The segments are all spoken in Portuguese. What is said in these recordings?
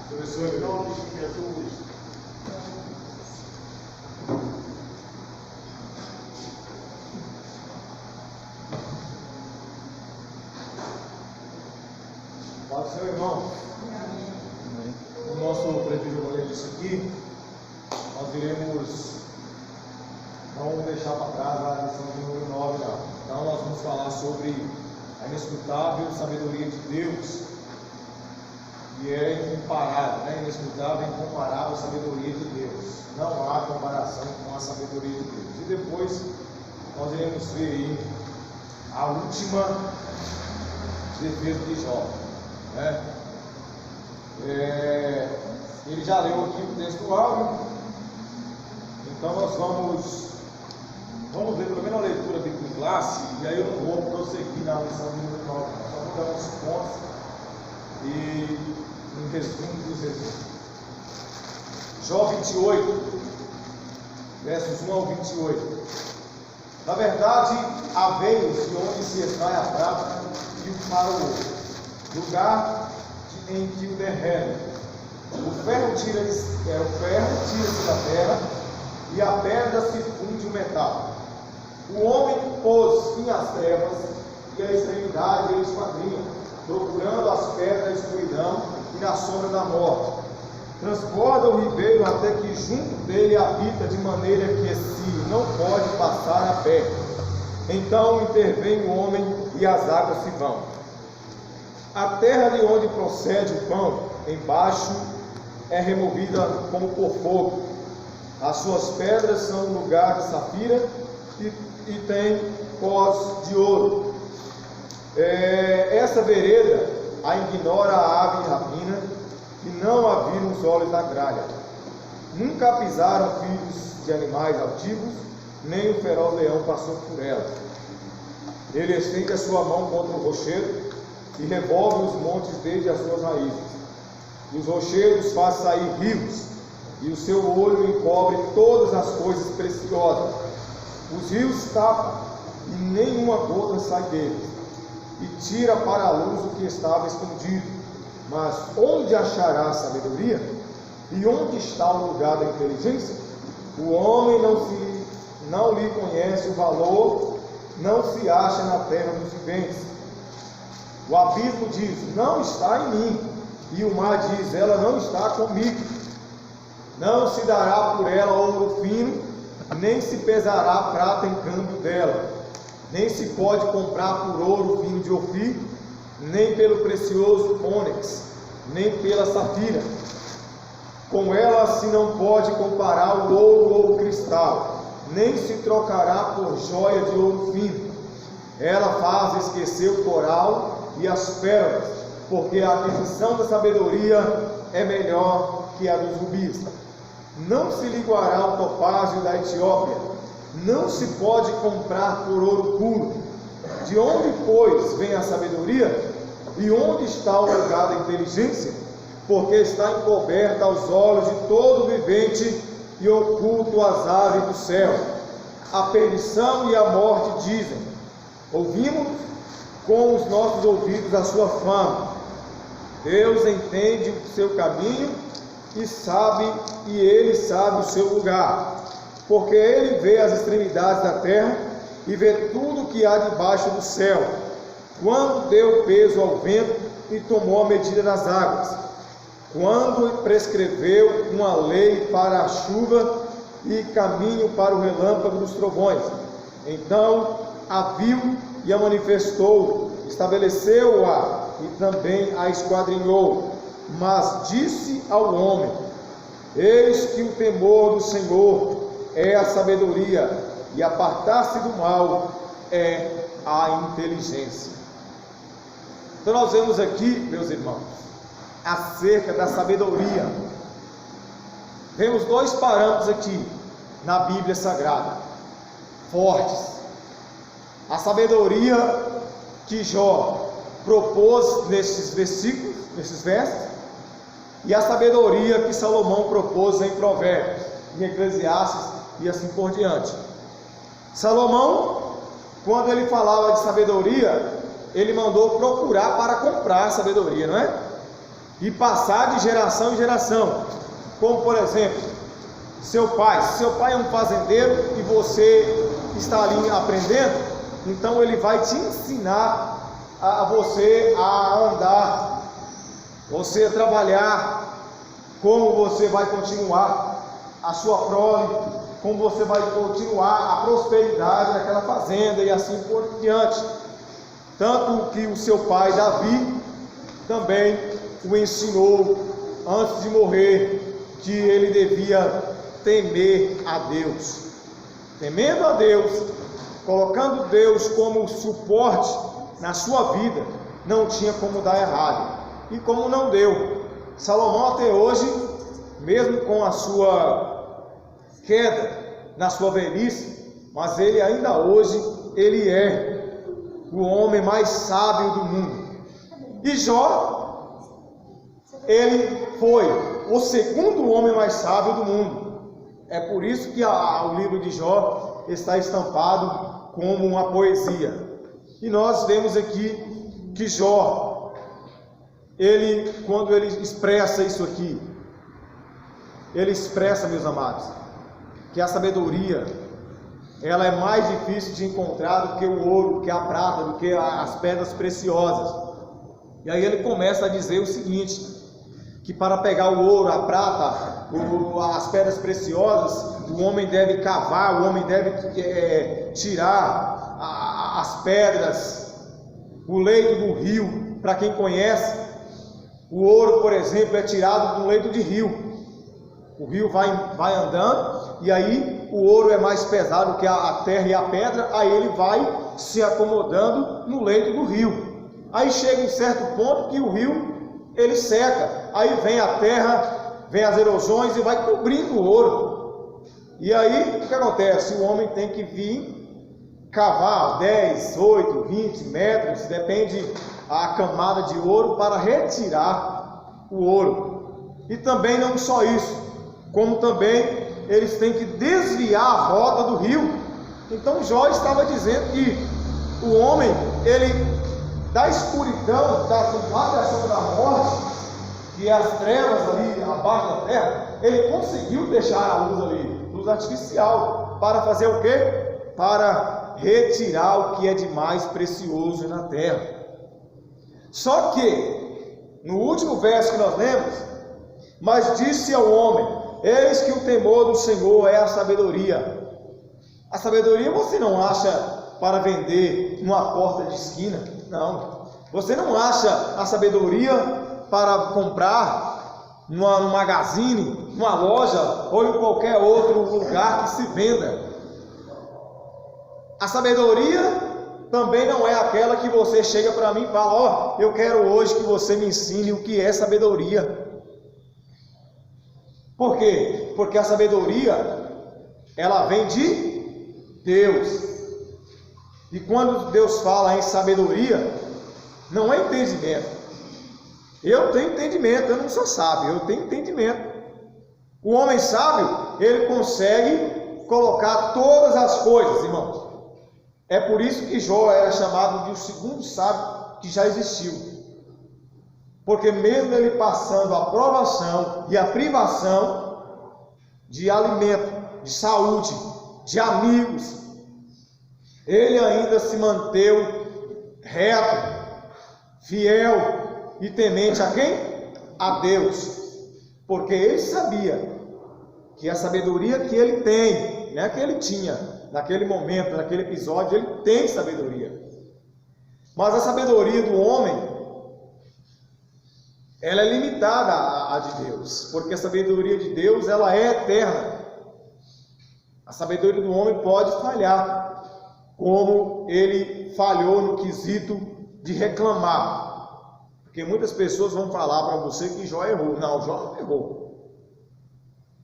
Professor, em nome de Jesus. Pode ser, irmão. O nosso presbítero Goleiro disse aqui, nós iremos, não vamos deixar para trás a lição de número 9 já. Então nós vamos falar sobre a inescrutável sabedoria de Deus, que é incomparável, né? Inescrutável e incomparável sabedoria de Deus. Não há comparação com a sabedoria de Deus. E depois nós iremos ver aí a última defesa de Jó, né? Ele já leu aqui o texto áudio, então nós vamos ver pelo menos a leitura bíblica em classe, e aí eu não vou prosseguir na lição número 9, só vou dar uns pontos e um resumo dos resumos. Jó 28, versos 1 ao 28. Na verdade, há veios de onde se extrai a prata e o para o ouro, lugar em que o derrete. O ferro tira-se da terra e a pedra se funde o metal. O homem pôs fim às trevas e a extremidade ele esquadrinha, procurando as pedras da escuridão e na sombra da morte. Transborda o ribeiro até que junto dele habita, de maneira que se não pode passar a pé. Então intervém o homem e as águas se vão. A terra de onde procede o pão, embaixo, é removida como por fogo. As suas pedras são um lugar de safira e tem pós de ouro. Essa vereda a ignora a ave rapina, e não a viram os olhos da gralha. Nunca pisaram filhos de animais altivos, nem o feroz leão passou por ela. Ele estende a sua mão contra o rochedo e revolve os montes desde as suas raízes. Os rochedos faz sair rios, e o seu olho encobre todas as coisas preciosas. Os rios tapam, e nenhuma gota sai deles, e tira para a luz o que estava escondido. Mas onde achará a sabedoria? E onde está o lugar da inteligência? O homem não lhe conhece o valor, não se acha na terra dos viventes. O abismo diz: não está em mim, e o mar diz: ela não está comigo. Não se dará por ela ouro fino, nem se pesará prata em câmbio dela, nem se pode comprar por ouro fino de Ofir, nem pelo precioso ônix, nem pela safira. Com ela se não pode comparar o ouro ou o cristal, nem se trocará por joia de ouro fino. Ela faz esquecer o coral e as pérolas, porque a aquisição da sabedoria é melhor que a dos rubis. Não se lhe igualará o topázio da Etiópia, não se pode comprar por ouro puro. De onde, pois, vem a sabedoria? E onde está o lugar da inteligência? Porque está encoberta aos olhos de todo vivente e oculto às aves do céu. A perdição e a morte dizem: ouvimos com os nossos ouvidos a sua fama. Deus entende o seu caminho e ele sabe o seu lugar, porque ele vê as extremidades da terra e vê tudo que há debaixo do céu. Quando deu peso ao vento e tomou a medida das águas, quando prescreveu uma lei para a chuva e caminho para o relâmpago dos trovões, então a viu e a manifestou, estabeleceu-a e também a esquadrinhou. Mas disse ao homem: eis que o temor do Senhor é a sabedoria, e apartar-se do mal é a inteligência. Então nós vemos aqui, meus irmãos, acerca da sabedoria. Vemos dois parâmetros aqui na Bíblia Sagrada, fortes: a sabedoria que Jó propôs nesses versículos, nesses versos, e a sabedoria que Salomão propôs em Provérbios, em Eclesiastes e assim por diante. Salomão, quando ele falava de sabedoria, ele mandou procurar para comprar sabedoria, não é? e passar de geração em geração. Como por exemplo, seu pai. Se seu pai é um fazendeiro e você está ali aprendendo, então ele vai te ensinar a você a andar, você a trabalhar, como você vai continuar a sua prole, como você vai continuar a prosperidade daquela fazenda e assim por diante. Tanto que o seu pai Davi também o ensinou antes de morrer que ele devia temer a Deus. Temendo a Deus, colocando Deus como suporte na sua vida, não tinha como dar errado. E como não deu, Salomão até hoje, mesmo com a sua queda na sua velhice, mas ele ainda hoje, ele é o homem mais sábio do mundo. E Jó, ele foi o segundo homem mais sábio do mundo. É por isso que o livro de Jó está estampado como uma poesia. E nós vemos aqui que Jó, quando ele expressa isso aqui, ele expressa, meus amados, que a sabedoria, ela é mais difícil de encontrar do que o ouro, do que a prata, do que as pedras preciosas. E aí ele começa a dizer o seguinte, que para pegar o ouro, a prata, as pedras preciosas, o homem deve cavar, o homem deve tirar as pedras, o leito do rio. Para quem conhece, o ouro, por exemplo, é tirado do leito de rio. O rio vai andando e aí o ouro é mais pesado que a terra e a pedra, aí ele vai se acomodando no leito do rio. Aí chega em certo ponto que o rio ele seca, aí vem a terra, vem as erosões e vai cobrindo o ouro. E aí o que acontece? O homem tem que vir cavar 10, 8, 20 metros, depende a camada de ouro, para retirar o ouro. E também não só isso, como também eles têm que desviar a rota do rio. Então Jó estava dizendo que o homem, ele da escuridão, da radiação da morte, que é as trevas ali abaixo da terra, ele conseguiu deixar a luz ali, luz artificial, para fazer o quê? Para retirar o que é de mais precioso na terra. Só que, no último verso que nós lemos, mas disse ao homem, eis que o temor do Senhor é a sabedoria. A sabedoria você não acha para vender numa porta de esquina. Não, você não acha a sabedoria para comprar num magazine, numa loja ou em qualquer outro lugar que se venda. A sabedoria também não é aquela que você chega para mim e fala, eu quero hoje que você me ensine o que é sabedoria. Por quê? Porque a sabedoria, ela vem de Deus. E quando Deus fala em sabedoria, não é entendimento. Eu tenho entendimento, eu não sou sábio, eu tenho entendimento. O homem sábio, ele consegue colocar todas as coisas, irmãos. É por isso que Jó era chamado de o segundo sábio que já existiu. Porque mesmo ele passando a provação e a privação de alimento, de saúde, de amigos, ele ainda se manteve reto, fiel e temente a quem? A Deus. Porque ele sabia que a sabedoria que ele tem, não é que ele tinha naquele momento, naquele episódio, ele tem sabedoria. Mas a sabedoria do homem, ela é limitada à de Deus, porque a sabedoria de Deus, ela é eterna. A sabedoria do homem pode falhar, como ele falhou no quesito de reclamar. Porque muitas pessoas vão falar para você que Jó errou. Não, Jó não errou.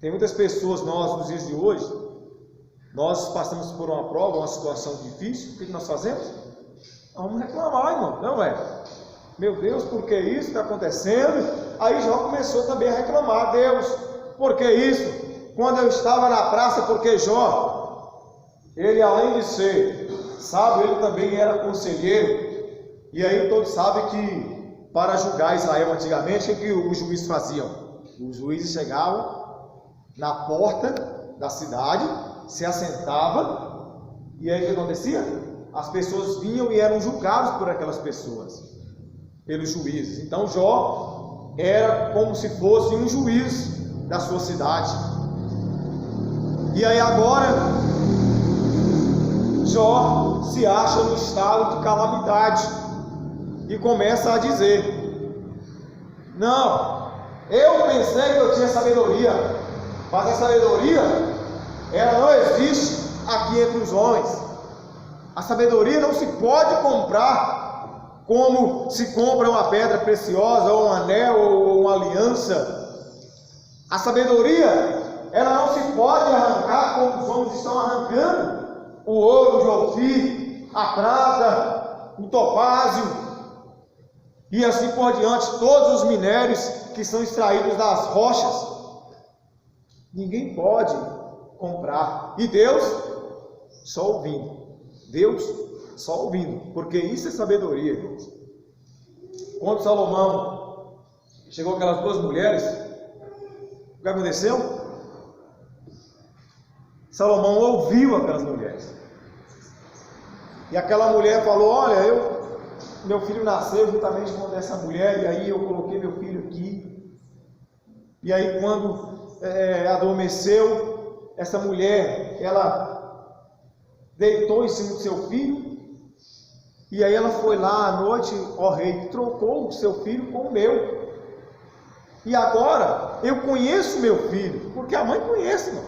Tem muitas pessoas, nós nos dias de hoje, nós passamos por uma prova, uma situação difícil, o que nós fazemos? Vamos reclamar, irmão, não é? Meu Deus, por que isso está acontecendo? Aí Jó começou também a reclamar, Deus, por que isso? Quando eu estava na praça, porque Jó, ele além de ser sábio, ele também era conselheiro. E aí todos sabem que para julgar Israel antigamente, o que os juízes faziam? Os juízes chegavam na porta da cidade, se assentavam, e aí o que acontecia? As pessoas vinham e eram julgadas por aquelas pessoas, pelos juízes. Então Jó era como se fosse um juiz da sua cidade. E aí agora Jó se acha no estado de calamidade e começa a dizer: não, eu pensei que eu tinha sabedoria, mas a sabedoria, ela não existe aqui entre os homens. A sabedoria não se pode comprar como se compra uma pedra preciosa, ou um anel, ou uma aliança. A sabedoria, ela não se pode arrancar como os homens estão arrancando o ouro de Ofir, a prata, o topázio e assim por diante, todos os minérios que são extraídos das rochas. Ninguém pode comprar. E Deus só ouvindo. Deus só ouvindo, porque isso é sabedoria, irmãos. Quando Salomão chegou aquelas duas mulheres, o que aconteceu? Salomão ouviu aquelas mulheres. E aquela mulher falou: olha, meu filho nasceu juntamente com essa mulher, e aí eu coloquei meu filho aqui. E aí quando adormeceu, essa mulher, ela deitou em cima do seu filho, e aí ela foi lá à noite, ó rei, trocou o seu filho com o meu. E agora eu conheço meu filho, porque a mãe conhece, irmão.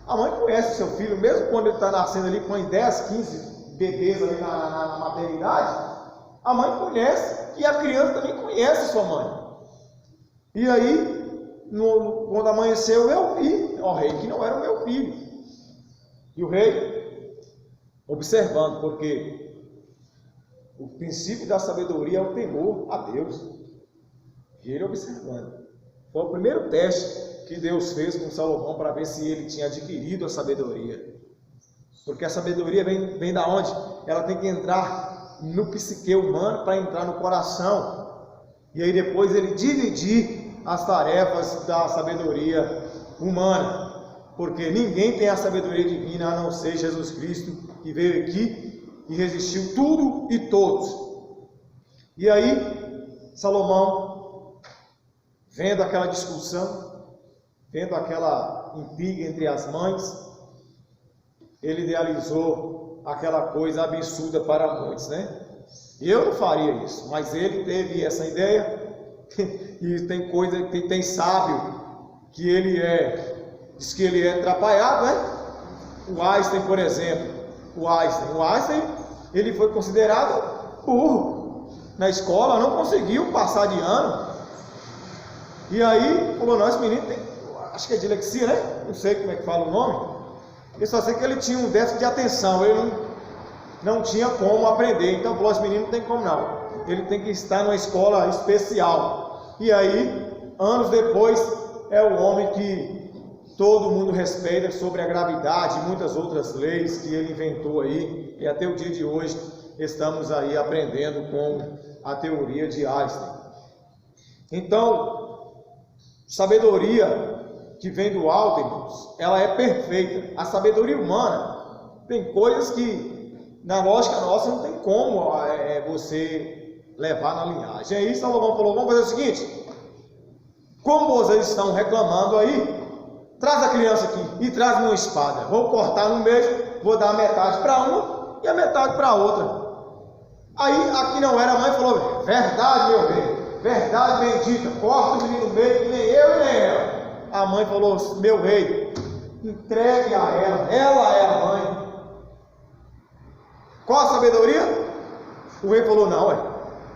A mãe conhece o seu filho, mesmo quando ele está nascendo ali com 10, 15 bebês ali na maternidade, a mãe conhece, e a criança também conhece sua mãe. E aí, quando amanheceu, eu vi, ó rei, que não era o meu filho. E o rei, observando, porque o princípio da sabedoria é o temor a Deus. E ele observando. Foi o primeiro teste que Deus fez com Salomão para ver se ele tinha adquirido a sabedoria. Porque a sabedoria vem da onde? Ela tem que entrar no psique humano para entrar no coração. E aí depois ele dividir as tarefas da sabedoria humana. Porque ninguém tem a sabedoria divina a não ser Jesus Cristo, que veio aqui e resistiu tudo e todos. E aí Salomão, vendo aquela discussão, vendo aquela intriga entre as mães, ele idealizou aquela coisa absurda para muitos, né? Eu não faria isso, mas ele teve essa ideia. E tem sábio que diz que ele é atrapalhado, né? O Einstein, por exemplo, o Einstein, ele foi considerado burro na escola, não conseguiu passar de ano. E aí falou: não, esse menino tem, acho que é dislexia, né? Não sei como é que fala o nome. Eu só sei que ele tinha um déficit de atenção, ele não tinha como aprender. Então falou: esse menino não tem como não, ele tem que estar numa escola especial. E aí, anos depois, é o homem que todo mundo respeita sobre a gravidade e muitas outras leis que ele inventou aí. E até o dia de hoje estamos aí aprendendo com a teoria de Einstein. Então, sabedoria que vem do alto, irmãos, ela é perfeita. A sabedoria humana tem coisas que na lógica nossa não tem como você levar na linhagem. Aí Salomão falou: vamos fazer o seguinte, como vocês estão reclamando aí, traz a criança aqui e traz uma espada. Vou cortar no meio, vou dar metade para uma e a metade para a outra. Aí a que não era mãe falou: verdade, meu rei, verdade bendita, corta o menino no meio, que nem eu e nem ela. A mãe falou: meu rei, entregue a ela é a mãe. Qual a sabedoria? O rei falou: não,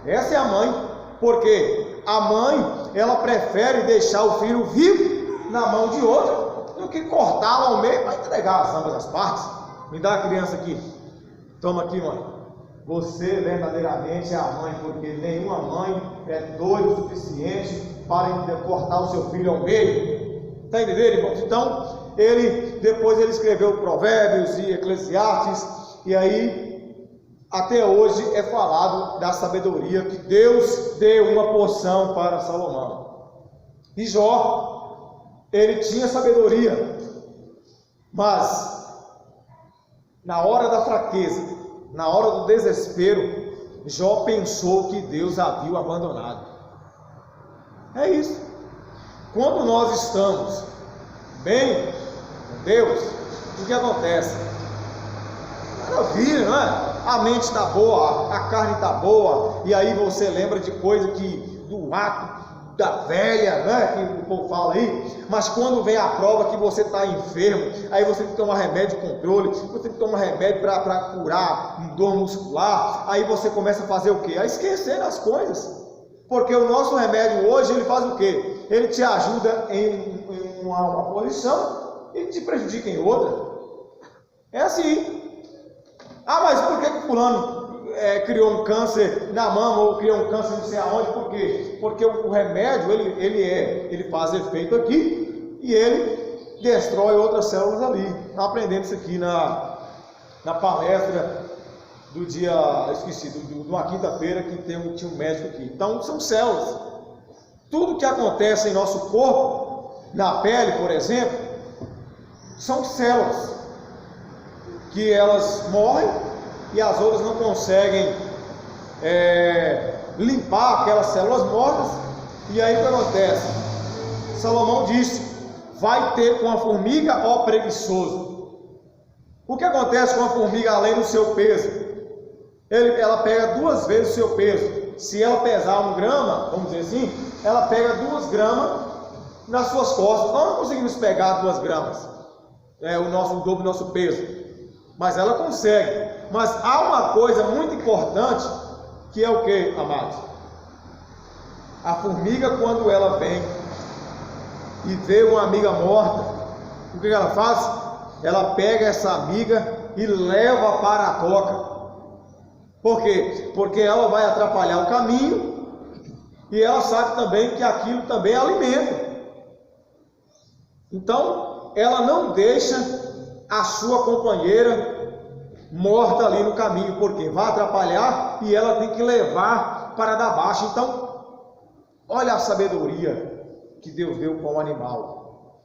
essa é a mãe, porque a mãe, ela prefere deixar o filho vivo na mão de outra do que cortá-lo ao meio para entregar as ambas as partes. Me dá a criança aqui, toma aqui, mãe. Você verdadeiramente é a mãe, porque nenhuma mãe é doida o suficiente para cortar o seu filho ao meio. Está entendendo, irmãos? Então, depois ele escreveu Provérbios e Eclesiastes, e aí até hoje é falado da sabedoria que Deus deu uma porção para Salomão. E Jó, ele tinha sabedoria, mas na hora da fraqueza, na hora do desespero, Jó pensou que Deus havia o abandonado. É isso. Quando nós estamos bem com Deus, o que acontece? Maravilha, não é? A mente está boa, a carne está boa, e aí você lembra de coisa que do ato da velha, né, que o povo fala aí. Mas quando vem a prova que você está enfermo, aí você tem que tomar remédio de controle, você tem que tomar remédio para curar um dor muscular, aí você começa a fazer o quê? A esquecer das coisas. Porque o nosso remédio hoje, ele faz o quê? Ele te ajuda em uma posição e te prejudica em outra. É assim. Ah, mas por que fulano criou um câncer na mama ou criou um câncer não sei aonde? Por quê? Porque o remédio, ele faz efeito aqui e ele destrói outras células ali. Aprendendo isso aqui na palestra do dia, esqueci, de uma quinta-feira que tinha um médico aqui. Então, são células. Tudo que acontece em nosso corpo, na pele, por exemplo, são células que elas morrem e as outras não conseguem limpar aquelas células mortas. E aí o que acontece? Salomão disse: vai ter com a formiga, ó preguiçoso. O que acontece com a formiga além do seu peso? Ela pega 2 vezes o seu peso. Se ela pesar 1 grama, vamos dizer assim, ela pega 2 gramas nas suas costas. Nós não conseguimos pegar 2 gramas, o dobro do nosso peso, mas ela consegue. Mas há uma coisa muito importante, que é o que, amados? A formiga, quando ela vem e vê uma amiga morta, o que ela faz? Ela pega essa amiga e leva para a toca. Por quê? Porque ela vai atrapalhar o caminho e ela sabe também que aquilo também é alimento. Então, ela não deixa a sua companheira morta ali no caminho, porque vai atrapalhar e ela tem que levar para dar baixa. Então, olha a sabedoria que Deus deu para o animal.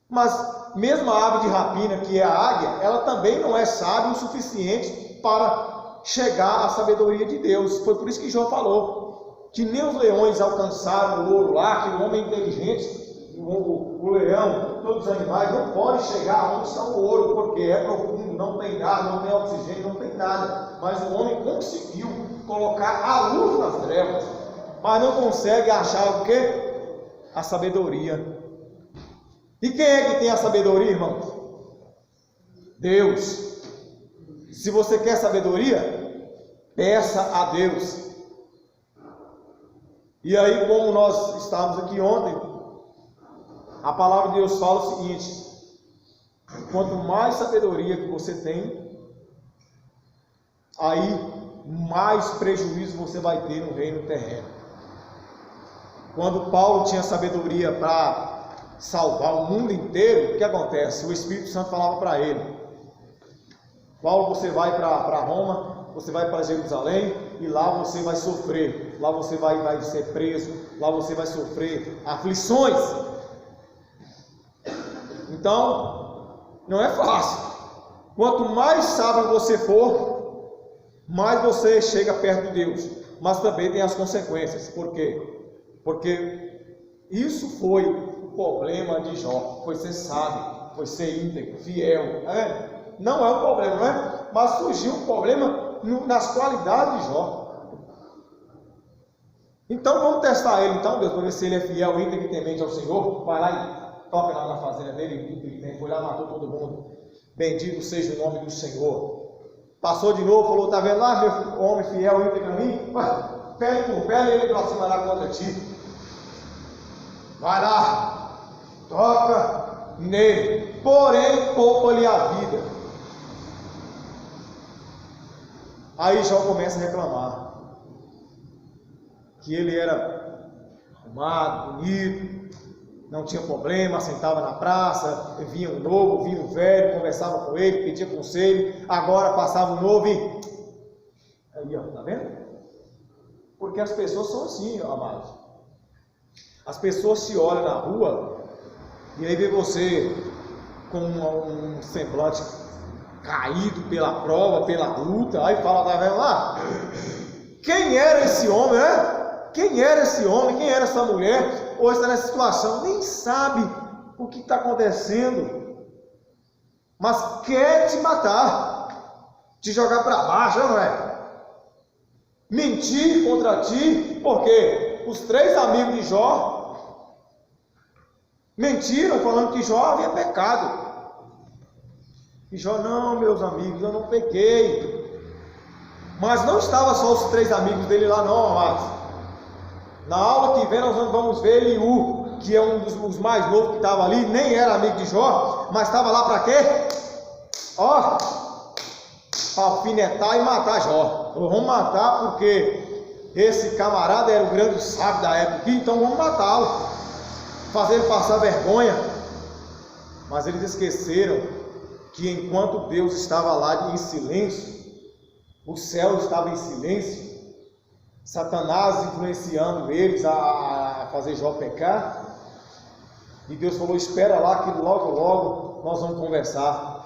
Mas mesmo a ave de rapina, que é a águia, ela também não é sábia o suficiente para chegar à sabedoria de Deus. Foi por isso que Jó falou que nem os leões alcançaram o ouro lá, que o homem inteligente, o leão, todos os animais não podem chegar onde está o ouro, porque é profundo, não tem nada, não tem oxigênio, não tem nada. Mas o homem conseguiu colocar a luz nas trevas, mas não consegue achar o que? A sabedoria. E quem é que tem a sabedoria, irmãos? Deus. Se você quer sabedoria, peça a Deus. E aí, como nós estávamos aqui ontem, a palavra de Deus fala o seguinte: quanto mais sabedoria que você tem, aí mais prejuízo você vai ter no reino terreno. Quando Paulo tinha sabedoria para salvar o mundo inteiro, o que acontece? O Espírito Santo falava para ele: Paulo, você vai para Roma, você vai para Jerusalém, e lá você vai sofrer, lá você vai ser preso, lá você vai sofrer aflições. Então, não é fácil. Quanto mais sábio você for, mais você chega perto de Deus. Mas também tem as consequências. Por quê? Porque isso foi o problema de Jó. Foi ser sábio, foi ser íntegro, fiel. Não é um problema, não é? Mas surgiu um problema nas qualidades de Jó. Então vamos testar ele, então, Deus, para ver se ele é fiel, íntegro e temente ao Senhor. Vai lá e toca lá na fazenda dele, e foi lá e matou todo mundo. Bendito seja o nome do Senhor. Passou de novo, falou: tá vendo lá, meu homem fiel, íntegro a mim? Pele por pele, ele aproximará contra ti. Vai lá, toca nele, porém poupa-lhe a vida. Aí Jó começa a reclamar que ele era arrumado, bonito, não tinha problema, sentava na praça, vinha um novo, vinha um velho, conversava com ele, pedia conselho. Agora passava um novo e Aí, ó, tá vendo? Porque as pessoas são assim, amados. As pessoas se olham na rua e aí vê você com um semblante caído pela prova, pela luta, aí fala, tá vendo lá? Quem era esse homem, né? Quem era esse homem? Quem era essa mulher? Hoje está nessa situação, nem sabe o que está acontecendo, mas quer te matar, te jogar para baixo, não é? Mentir contra ti, porque os 3 amigos de Jó mentiram falando que Jó havia pecado. E Jó, não, meus amigos, eu não pequei. Mas não estava só os 3 amigos dele lá não, amados. Na aula que vem nós vamos ver Eliú, que é um dos mais novos que estava ali, nem era amigo de Jó, mas estava lá para quê? Ó, para alfinetar e matar Jó. Vamos matar porque esse camarada era o grande sábio da época, então vamos matá-lo, fazer ele passar vergonha. Mas eles esqueceram que enquanto Deus estava lá em silêncio, o céu estava em silêncio, Satanás influenciando eles a fazer Jó pecar, e Deus falou, espera lá que logo logo nós vamos conversar,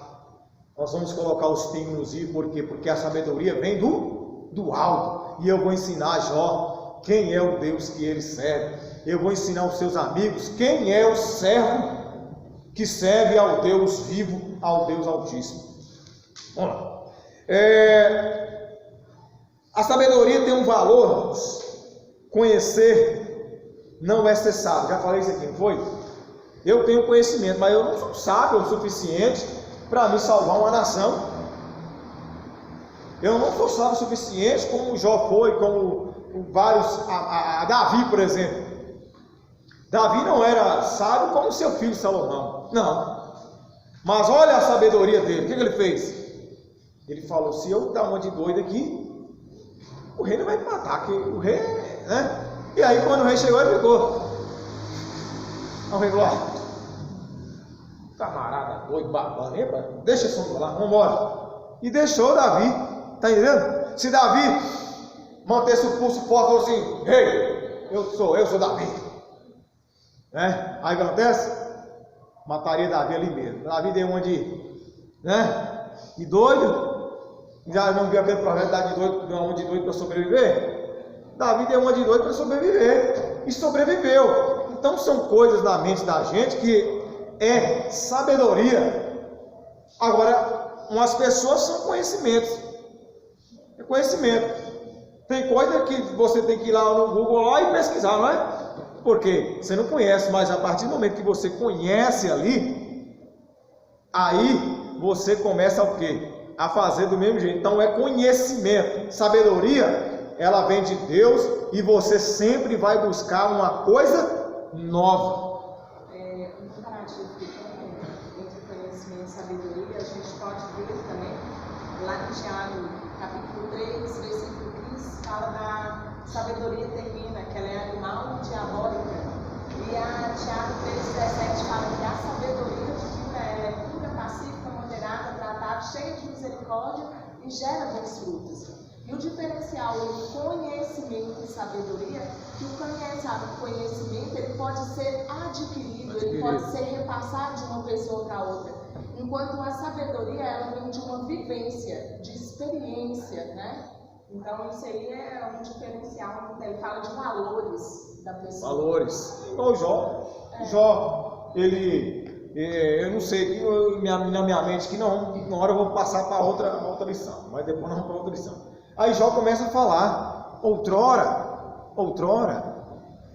nós vamos colocar os pingos nos i, por quê? Porque a sabedoria vem do alto, e eu vou ensinar a Jó quem é o Deus que ele serve, eu vou ensinar aos seus amigos quem é o servo que serve ao Deus vivo, ao Deus Altíssimo. Vamos lá. A sabedoria tem um valor, irmãos. Conhecer não é ser sábio. Já falei isso aqui, não foi? Eu tenho conhecimento, mas eu não sou sábio o suficiente para me salvar uma nação. Eu não sou sábio o suficiente como Jó foi, como vários, Davi, por exemplo. Davi não era sábio como seu filho Salomão, não. Mas olha a sabedoria dele. O que ele fez? Ele falou, se eu dar uma de doido aqui, o rei não vai me matar, que o rei, né? E aí quando o rei chegou, ele ficou. Aí o rei falou, camarada doido, babando, deixa esse homem lá, vamos embora. E deixou Davi, tá entendendo? Se Davi mantesse o pulso forte, falou assim, rei, eu sou Davi. Né? Aí o que acontece? Mataria Davi ali mesmo. Davi deu uma de doido. Já não viu aquele projeto de doido para sobreviver? Davi deu uma de doido para sobreviver. E sobreviveu. Então são coisas na mente da gente que é sabedoria. Agora, umas pessoas são conhecimentos. É conhecimento. Tem coisa que você tem que ir lá no Google lá e pesquisar, não é? Porque você não conhece, mas a partir do momento que você conhece ali, aí você começa o quê? A fazer do mesmo jeito. Então é conhecimento. Sabedoria, ela vem de Deus e você sempre vai buscar uma coisa nova. Um comparativo que tem entre conhecimento e sabedoria, a gente pode ver também lá em Tiago, capítulo 3, versículo 15, fala da sabedoria terrena, que ela é animal e diabólica. E a Tiago 3,17 fala que a sabedoria divina é pura, pacífica, moderada, tratada, cheia de misericórdia e gera bons frutos. E o diferencial entre conhecimento e sabedoria, que o conhecimento ele pode ser adquirido, ele pode ser repassado de uma pessoa para outra. Enquanto a sabedoria ela vem de uma vivência, de experiência, né? Então isso aí é um diferencial, ele fala de valores da pessoa. Valores. Igual Jó. Jó, eu não sei, na minha mente que não, uma hora eu vou passar para outra lição, mas depois não para outra lição. Aí Jó começa a falar, outrora,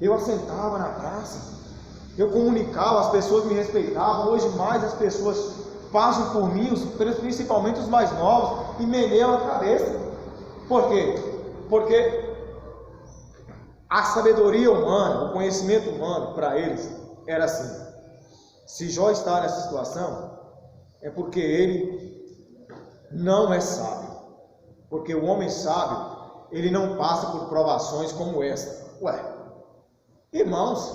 eu assentava na praça, eu comunicava, as pessoas me respeitavam, hoje mais as pessoas passam por mim, principalmente os mais novos, e meneiam a cabeça. Por quê? Porque a sabedoria humana, o conhecimento humano para eles era assim. Se Jó está nessa situação, é porque ele não é sábio. Porque o homem sábio, ele não passa por provações como essa. Irmãos,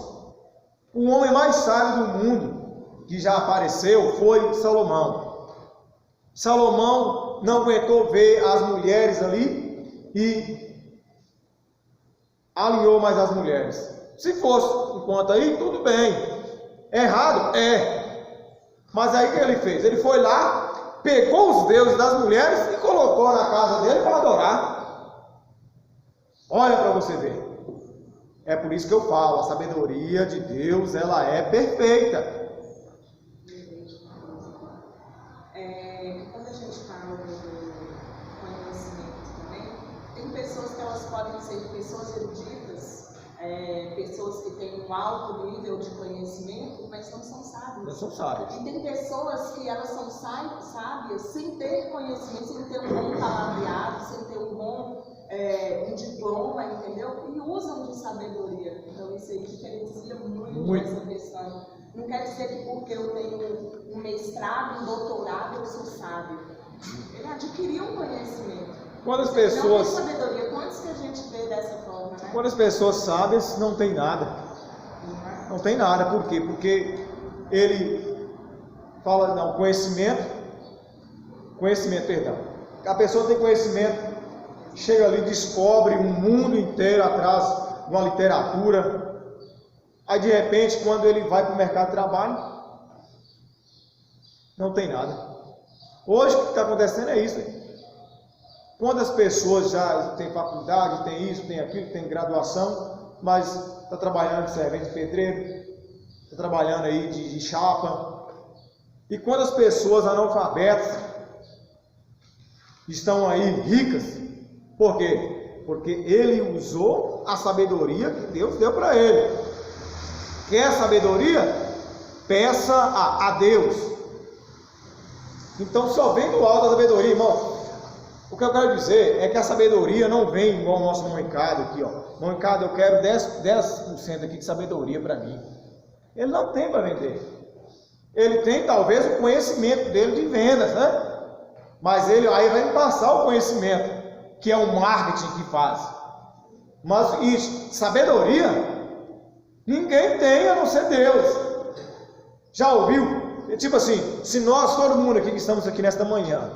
o homem mais sábio do mundo que já apareceu foi Salomão. Salomão não aguentou ver as mulheres ali e alinhou mais as mulheres. Se fosse enquanto aí, tudo bem. Errado? É. Mas aí o que ele fez? Ele foi lá, pegou os deuses das mulheres e colocou na casa dele para adorar. Olha para você ver. É por isso que eu falo, a sabedoria de Deus, ela é perfeita. Quando a gente fala do conhecimento também, tem pessoas que elas podem ser pessoas eruditas, pessoas que têm um alto nível de conhecimento, mas não são sábias. Não são sábias. E tem pessoas que elas são sábias sem ter conhecimento, sem ter um bom palavreado, sem ter um bom um diploma, entendeu? E usam de sabedoria. Então isso aí diferencia muito essa questão. Não quer dizer que porque eu tenho um mestrado, um doutorado, eu sou sábio. Ele adquiriu um conhecimento. Quando as pessoas... Não tem sabedoria. Quantos que a gente vê dessa forma, né? Quando as pessoas sábias, não tem nada. Não tem nada. Por quê? Porque ele fala, não, conhecimento, perdão. A pessoa tem conhecimento, chega ali, descobre um mundo inteiro atrás de uma literatura. Aí de repente, quando ele vai para o mercado de trabalho, não tem nada. Hoje o que está acontecendo é isso. Quantas pessoas já têm faculdade, tem isso, tem aquilo, tem graduação, mas está trabalhando de servente de pedreiro, está trabalhando aí de chapa. E quantas pessoas analfabetas estão aí ricas? Por quê? Porque ele usou a sabedoria que Deus deu para ele. Quer sabedoria? Peça a Deus. Então só vem do alto a sabedoria, irmão. O que eu quero dizer é que a sabedoria não vem igual o nosso Moicado aqui, ó. Moicado, eu quero 10% aqui de sabedoria para mim. Ele não tem para vender. Ele tem talvez o conhecimento dele de vendas, né? Mas ele aí vai me passar o conhecimento, que é o marketing que faz. Mas isso, sabedoria, ninguém tem a não ser Deus. Já ouviu? Tipo assim, se nós, todo mundo aqui que estamos aqui nesta manhã,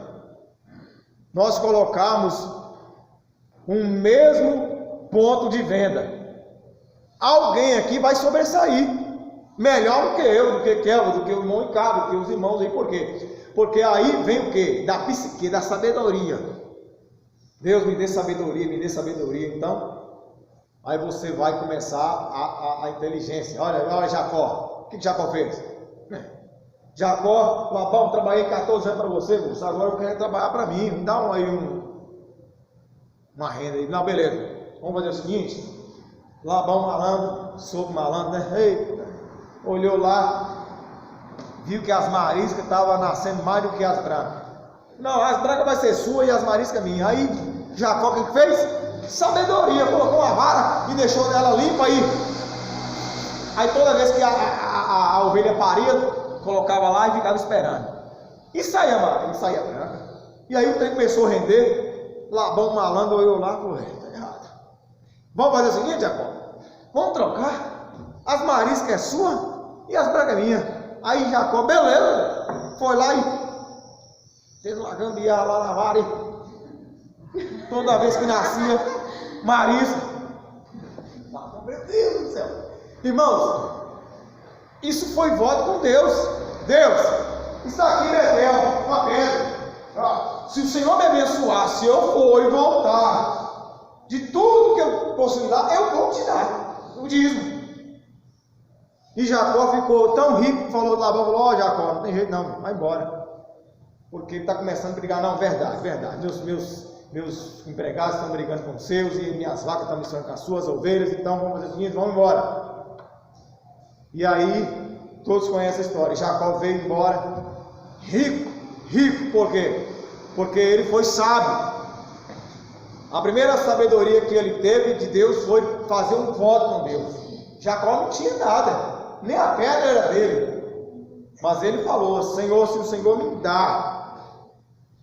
nós colocarmos um mesmo ponto de venda, alguém aqui vai sobressair, melhor do que eu, do que Kelvin, do que o irmão Ricardo, do que os irmãos aí. Por quê? Porque aí vem o quê? Da psique, da sabedoria. Deus me dê sabedoria, então aí você vai começar a inteligência. Olha Jacó, o que Jacó fez? Jacó, Labão, trabalhei 14 anos para você, moço, agora eu quero trabalhar para mim, me dá uma renda aí. Não, beleza, vamos fazer o seguinte, Labão malandro, soube malandro, né? Eita, olhou lá, viu que as mariscas estavam nascendo mais do que as brancas. Não, as brancas vai ser sua e as mariscas minhas. Aí Jacó, o que fez? Sabedoria, colocou uma vara e deixou ela limpa aí. Aí toda vez que a ovelha paria, colocava lá e ficava esperando. E saía branca. E aí o trem começou a render. Labão malandro olhou lá e falou: tá errado. Vamos fazer o seguinte, Jacó? Vamos trocar. As mariscas é sua e as brancas é minha. Aí Jacó, beleza, foi lá e fez uma gambiarra lá na vara. Toda vez que nascia marisca. Meu Deus do céu. Irmãos, isso foi voto com Deus. Deus, isso aqui é uma pedra. Se o Senhor me abençoar, se eu for e voltar, de tudo que eu posso dar, eu vou te dar o dízimo. E Jacó ficou tão rico que falou lá, falou: Jacó, não tem jeito não, vai embora. Porque ele está começando a brigar. Não, verdade. Meus empregados estão brigando com os seus e minhas vacas estão misturando com as suas ovelhas, então vamos fazer o seguinte, vamos embora. E aí, todos conhecem a história. Jacó veio embora, rico, por quê? Porque ele foi sábio. A primeira sabedoria que ele teve de Deus foi fazer um voto com Deus. Jacó não tinha nada, nem a pedra era dele. Mas ele falou: Senhor, se o Senhor me dá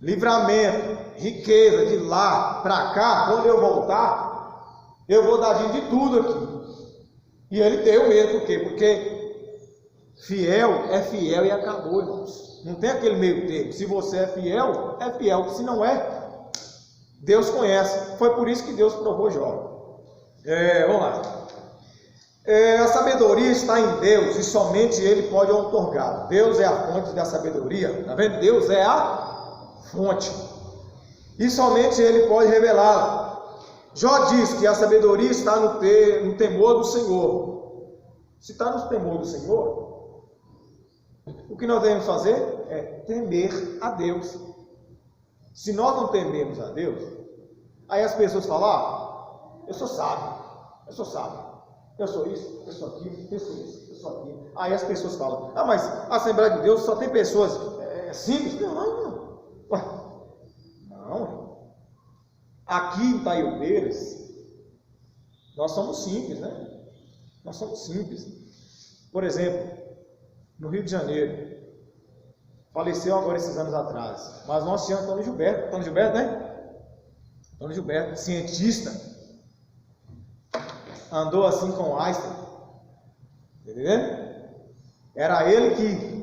livramento, riqueza de lá para cá, quando eu voltar, eu vou dar de tudo aqui. E ele deu mesmo, por quê? Porque fiel é fiel e acabou, irmãos. Não tem aquele meio termo. Se você é fiel, se não é, Deus conhece. Foi por isso que Deus provou Jó. Vamos lá. A sabedoria está em Deus e somente Ele pode outorgar. Deus é a fonte da sabedoria. Está vendo? Deus é a fonte. E somente Ele pode revelá-la. Jó diz que a sabedoria está no temor do Senhor. Se está no temor do Senhor, o que nós devemos fazer é temer a Deus. Se nós não tememos a Deus, aí as pessoas falam: eu sou sábio, eu sou isso, eu sou aquilo, eu sou isso, eu sou aquilo. Aí as pessoas falam: mas a Assembleia de Deus só tem pessoas simples? Não. Aqui em Taiobeiras, nós somos simples, né? Nós somos simples. Por exemplo, no Rio de Janeiro, faleceu agora esses anos atrás, mas nós tínhamos Antônio Gilberto, né? Antônio Gilberto, cientista, andou assim com Einstein, entendeu? Era ele que,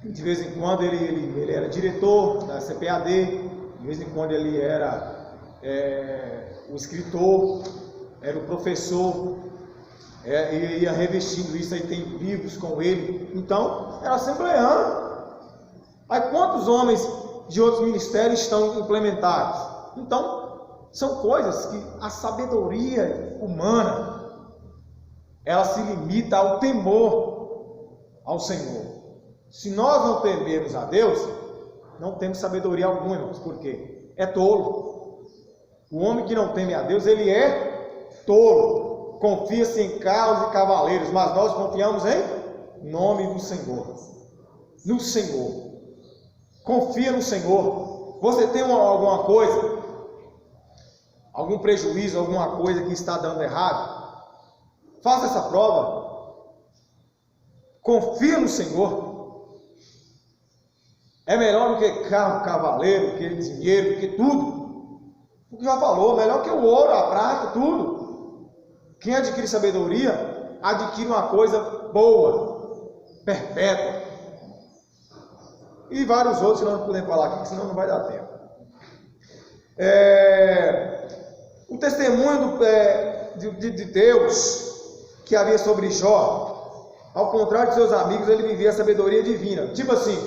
de vez em quando, ele era diretor da CPAD, de vez em quando ele era o escritor, era o professor, e ia revestindo isso, aí tem livros com ele. Então, era assembleano. Aí quantos homens de outros ministérios estão implementados? Então, são coisas que a sabedoria humana, ela se limita ao temor ao Senhor. Se nós não temermos a Deus, não temos sabedoria alguma, irmãos. Por quê? É tolo. O homem que não teme a Deus, ele é tolo. Confia-se em carros e cavaleiros, mas nós confiamos em nome do Senhor. No Senhor. Confia no Senhor. Você tem alguma coisa, algum prejuízo, alguma coisa que está dando errado? Faça essa prova. Confia no Senhor. É melhor do que carro, cavaleiro, do que dinheiro, do que tudo. O que já falou, melhor que o ouro, a prata, tudo. Quem adquire sabedoria, adquire uma coisa boa, perpétua. E vários outros que nós não podemos falar aqui, senão não vai dar tempo. O testemunho de Deus que havia sobre Jó, ao contrário de seus amigos, ele vivia a sabedoria divina. Tipo assim,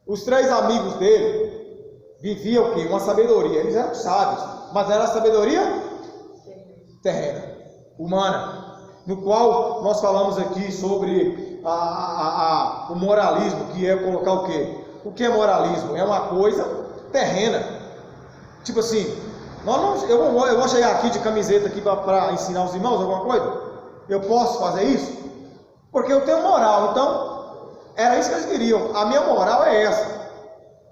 os 3 amigos dele viviam o quê? Uma sabedoria. Eles eram sábios, mas era a sabedoria terrena, humana, no qual nós falamos aqui sobre o moralismo, que é colocar o quê? O que é moralismo? É uma coisa terrena. Tipo assim, eu vou chegar aqui de camiseta aqui para ensinar os irmãos alguma coisa? Eu posso fazer isso? Porque eu tenho moral. Então, era isso que eles queriam. A minha moral é essa: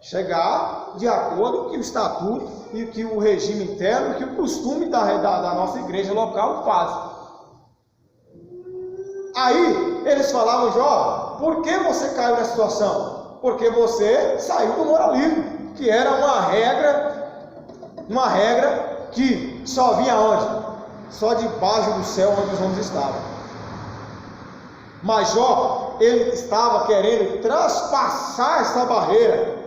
chegar de acordo com o estatuto e que o regime interno, que o costume da nossa igreja local faz. Aí eles falavam: Jó, por que você caiu nessa situação? Porque você saiu do moralismo, que era uma regra que só vinha onde? Só debaixo do céu onde os homens estavam. Mas Jó, ele estava querendo traspassar essa barreira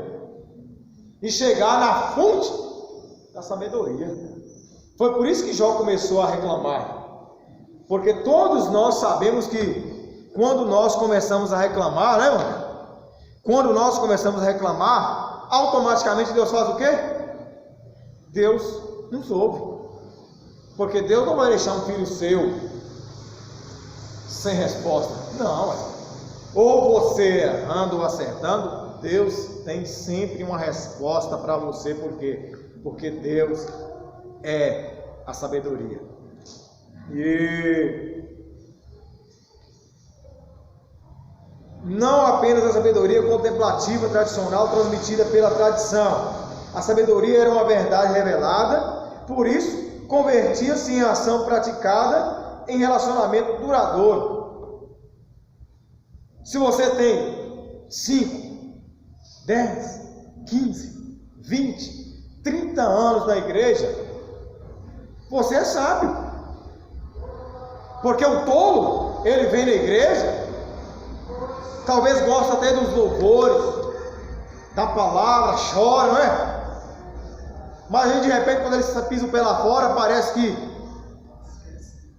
e chegar na fonte da sabedoria. Foi por isso que Jó começou a reclamar. Porque todos nós sabemos que quando nós começamos a reclamar, né, irmão? Quando nós começamos a reclamar, automaticamente Deus faz o quê? Deus nos ouve. Porque Deus não vai deixar um filho seu sem resposta. Não. Ou você anda acertando, Deus tem sempre uma resposta para você. Por quê? Porque Deus é a sabedoria. E não apenas a sabedoria contemplativa tradicional transmitida pela tradição. A sabedoria era uma verdade revelada, por isso convertia-se em ação praticada em relacionamento duradouro. Se você tem 5, 10, 15, 20, 30 anos na igreja, você é sábio. Porque o tolo, ele vem na igreja, talvez gosta até dos louvores, da palavra, chora, não é? Mas aí de repente, quando ele pisa o pé lá fora, parece que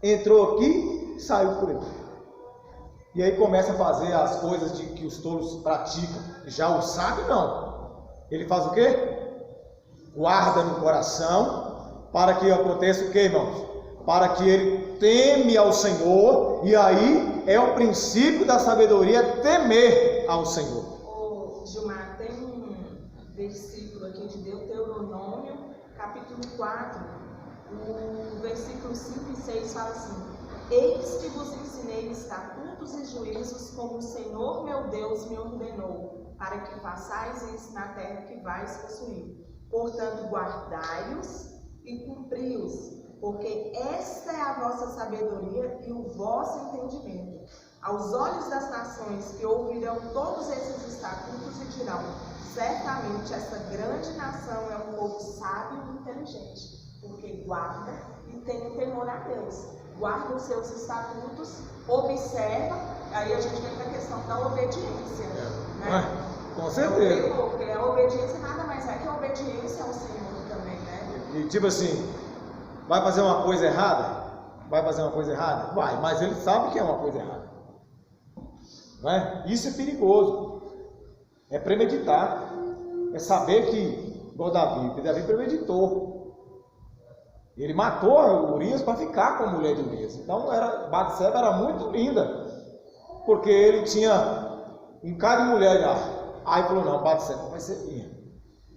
entrou aqui e saiu por aí. E aí começa a fazer as coisas que os tolos praticam. Já o sábio não. Ele faz o quê? Guarda no coração, para que aconteça o quê, irmãos? Para que ele teme ao Senhor, e aí é o princípio da sabedoria temer ao Senhor. Ô, Gilmar, tem um versículo aqui de Deuteronômio, capítulo 4, o versículo 5 e 6 fala assim: eis que vos ensinei estatutos e juízos como o Senhor meu Deus me ordenou, para que façais isso na terra que vais possuir. Portanto, guardai-os e cumpri-os, porque esta é a vossa sabedoria e o vosso entendimento. Aos olhos das nações que ouvirão todos esses estatutos e dirão: certamente essa grande nação é um povo sábio e inteligente, porque guarda e tem o temor a Deus. Guarda os seus estatutos, observa, aí a gente vem para a questão da obediência. Né? Com certeza. Porque a obediência nada mais é que a obediência ao Senhor também, né? E tipo assim, vai fazer uma coisa errada? Vai fazer uma coisa errada? Vai, mas ele sabe que é uma coisa errada. Não é? Isso é perigoso. É premeditar. É saber que, igual Davi premeditou. Ele matou Urias para ficar com a mulher de Urias. Então, Batseba era muito linda. Porque ele tinha um cara de mulher lá. Aí falou: não, Batseba vai ser minha.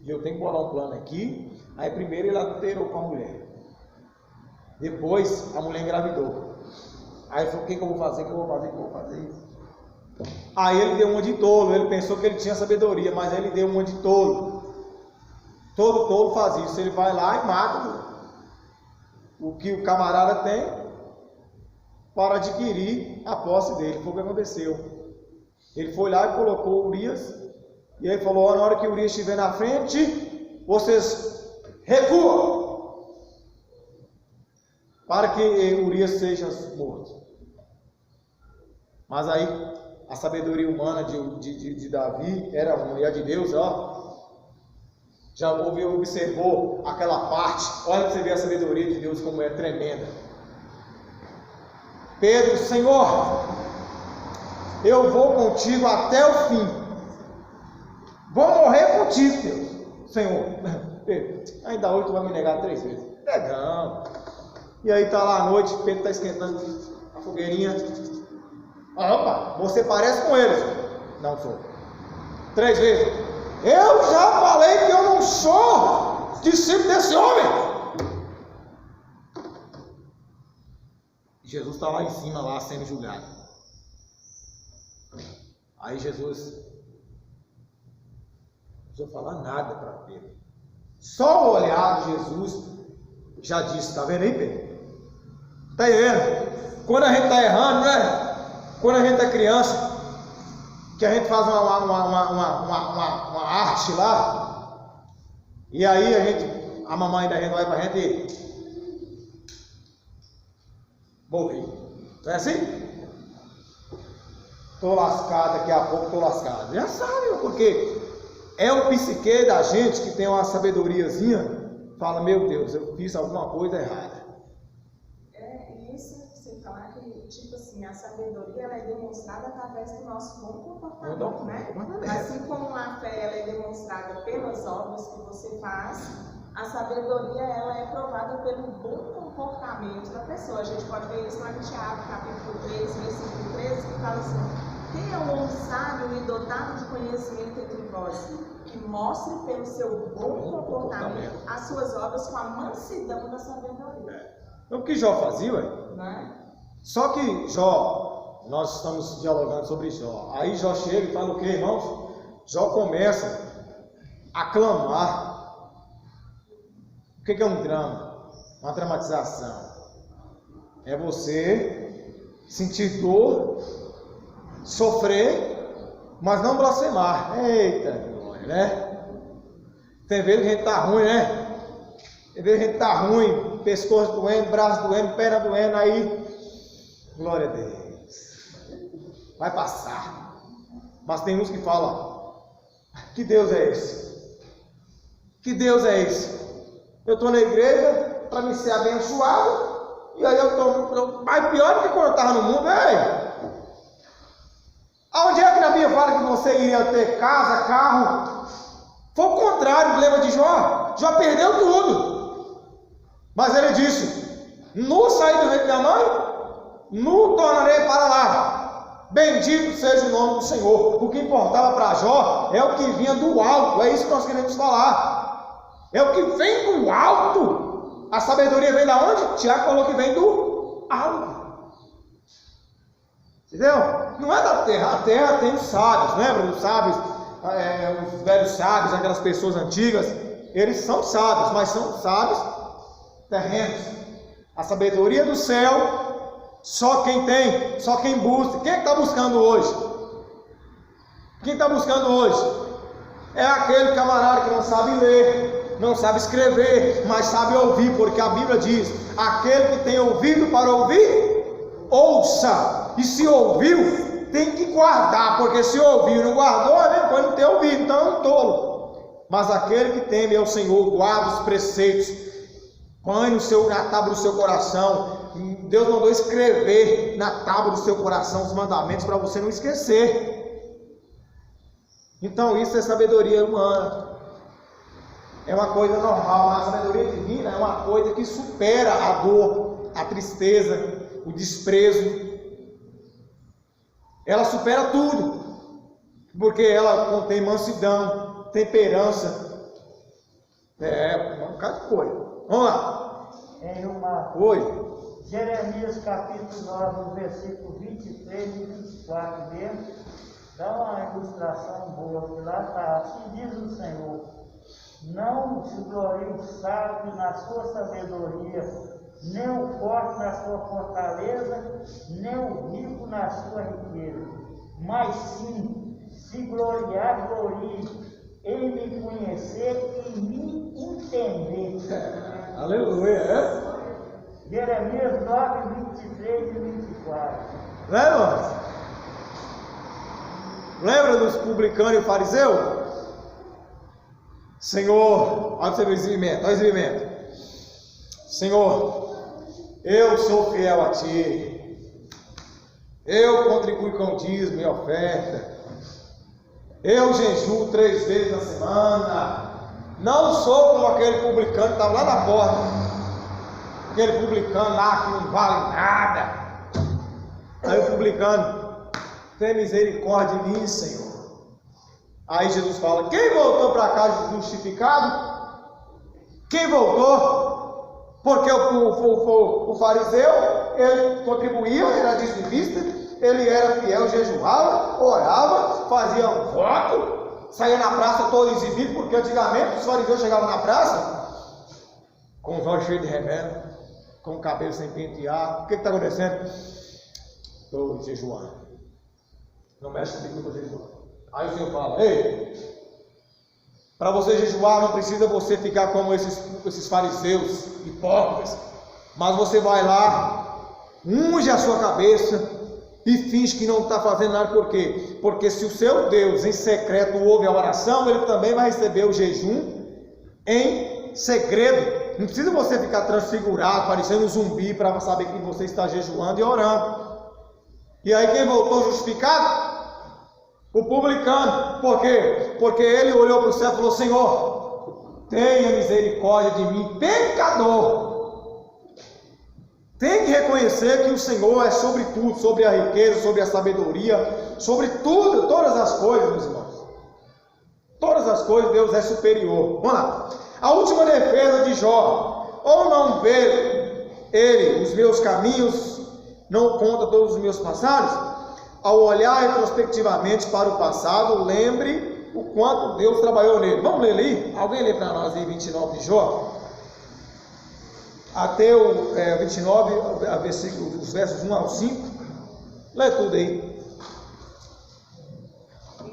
E eu tenho que bolar um plano aqui. Aí primeiro ele adulterou com a mulher. Depois a mulher engravidou. Aí ele falou: o que eu vou fazer? O que eu vou fazer? Aí ele deu uma de tolo. Ele pensou que ele tinha sabedoria, mas ele deu uma de tolo. Todo tolo faz isso. Ele vai lá e mata o que o camarada tem para adquirir a posse dele. Foi o que aconteceu. Ele foi lá e colocou Urias. E aí falou: na hora que Urias estiver na frente, vocês recuam, para que Urias seja morto. Mas aí a sabedoria humana de Davi era uma, e a de Deus, já observou aquela parte. Olha para você ver a sabedoria de Deus como é tremenda. Pedro: Senhor, eu vou contigo até o fim. Vou morrer contigo, Deus. Senhor, ainda hoje tu vai me negar 3 vezes. Legal. E aí tá lá à noite, Pedro está esquentando a fogueirinha. Opa, você parece com eles. Não sou. 3 vezes. Eu já falei que eu não sou discípulo desse homem. Jesus está lá em cima, lá sendo julgado. Aí Jesus não precisou falar nada para Pedro. Só o olhar de Jesus já disse: está vendo aí, Pedro? Está vendo? Quando a gente está errando, né? Quando a gente é criança, que a gente faz uma arte lá, e aí a mamãe da gente vai para a gente morrer. Não é assim? Estou lascado, daqui a pouco estou lascado. Já sabe, porque é o psique da gente que tem uma sabedoriazinha, fala: meu Deus, eu fiz alguma coisa errada. Tipo assim, a sabedoria ela é demonstrada através do nosso bom comportamento, né? Assim como a fé ela é demonstrada pelas obras que você faz, a sabedoria ela é provada pelo bom comportamento da pessoa. A gente pode ver isso lá em Tiago, capítulo 3, versículo 13, que fala assim: quem é o homem sábio e dotado de conhecimento entre vós, que mostre pelo seu bom comportamento as suas obras com a mansidão da sabedoria. É o que Jó fazia, ué? Não é? Só que Jó, nós estamos dialogando sobre Jó. Aí Jó chega e fala o que, irmãos? Jó começa a clamar. O que é um drama? Uma dramatização. É você sentir dor, sofrer, mas não blasfemar. Eita glória, né? Tem vezes que a gente está ruim, né? Tem vezes que a gente está ruim, pescoço doendo, braço doendo, perna doendo, aí glória a Deus, vai passar. Mas tem uns que falam: que Deus é esse? Que Deus é esse? Eu estou na igreja para me ser abençoado, e aí eu estou. Mas pior do que quando eu estava no mundo, aonde é que na Bíblia fala que você iria ter casa, carro? Foi o contrário do lema de Jó. Jó perdeu tudo. Mas ele disse: no saí do ventre da mãe, no tornarei para lá. Bendito seja o nome do Senhor. O que importava para Jó é o que vinha do alto. É isso que nós queremos falar. É o que vem do alto. A sabedoria vem da onde? Tiago falou que vem do alto. Entendeu? Não é da terra. A terra tem os sábios, lembra? Os sábios, os velhos sábios, aquelas pessoas antigas. Eles são sábios, mas são sábios terrenos. A sabedoria do céu, só quem tem, só quem busca. Quem está buscando hoje? Quem está buscando hoje? É aquele camarada que não sabe ler, não sabe escrever, mas sabe ouvir, porque a Bíblia diz: aquele que tem ouvido para ouvir, ouça. E se ouviu, tem que guardar, porque se ouviu e não guardou, é mesmo coisa não ter ouvido, então é um tolo. Mas aquele que teme ao Senhor, guarda os preceitos, põe na tábua do seu coração. Deus mandou escrever na tábua do seu coração os mandamentos para você não esquecer. Então isso é sabedoria humana, é uma coisa normal. A sabedoria divina é uma coisa que supera a dor, a tristeza, o desprezo. Ela supera tudo, porque ela contém mansidão, temperança, um bocado de coisa. Vamos lá. Em uma Oi. Jeremias capítulo 9, versículo 23 e 24 mesmo, dá uma ilustração boa, que lá está: assim diz o Senhor, não se glorie o sábio na sua sabedoria, nem o forte na sua fortaleza, nem o rico na sua riqueza, mas sim, se gloriar, glorie em me conhecer e me entender. Aleluia. Jeremias 9, 23 e 24. Lembra dos publicanos e o fariseu? Senhor, olha o exibimento. Senhor, eu sou fiel a Ti, eu contribuo com o dízimo e oferta, eu jejuo 3 vezes na semana, não sou como aquele publicano que estava lá na porta, aquele publicano lá que não vale nada. Aí o publicano: tem misericórdia de mim, Senhor. Aí Jesus fala: quem voltou para cá justificado? Quem voltou? Porque o fariseu, ele contribuía, era dizimista, ele era fiel, jejuava, orava, fazia um voto, saía na praça todo exibido, porque antigamente os fariseus chegavam na praça com os olhos cheios de remédio, com o cabelo sem pentear. O que está acontecendo? Estou jejuando. Não mexe comigo, não estou jejuando. Aí o Senhor fala: ei, para você jejuar não precisa você ficar como esses fariseus hipócritas, mas você vai lá, unge a sua cabeça e finge que não está fazendo nada. Por quê? Porque se o seu Deus em secreto ouve a oração, ele também vai receber o jejum em segredo. Não precisa você ficar transfigurado, parecendo um zumbi, para saber que você está jejuando e orando. E aí quem voltou justificado? O publicano. Por quê? Porque ele olhou para o céu e falou: Senhor, tenha misericórdia de mim, pecador. Tem que reconhecer que o Senhor é sobre tudo, sobre a riqueza, sobre a sabedoria, sobre tudo, todas as coisas, meus irmãos. Todas as coisas, Deus é superior. Vamos lá. A última defesa de Jó: ou não vê ele os meus caminhos, não conta todos os meus passados? Ao olhar retrospectivamente para o passado, lembre o quanto Deus trabalhou nele. Vamos ler ali? Alguém lê para nós aí 29 de Jó? Até o 29, os versos 1 ao 5. Lê tudo aí.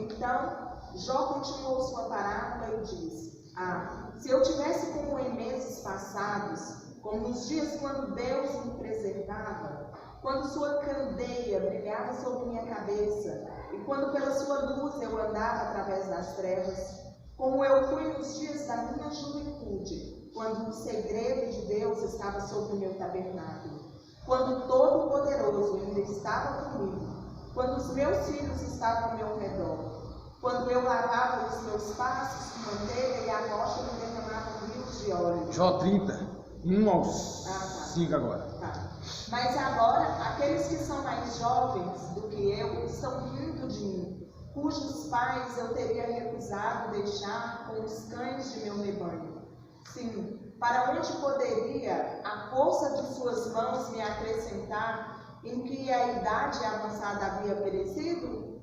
Então, Jó continuou sua parábola e disse: se eu tivesse como em meses passados, como nos dias quando Deus me preservava, quando sua candeia brilhava sobre minha cabeça, e quando pela sua luz eu andava através das trevas, como eu fui nos dias da minha juventude, quando o segredo de Deus estava sobre o meu tabernáculo, quando o Todo-Poderoso ainda estava comigo, quando os meus filhos estavam ao meu redor, quando eu lavava os meus passos com manteiga e a rocha me derramava rios de óleo. Jó 30, 1 aos 5 agora. Tá. Mas agora, aqueles que são mais jovens do que eu estão rindo de mim, cujos pais eu teria recusado deixar com os cães de meu rebanho. Sim, para onde poderia a força de suas mãos me acrescentar, em que a idade avançada havia perecido?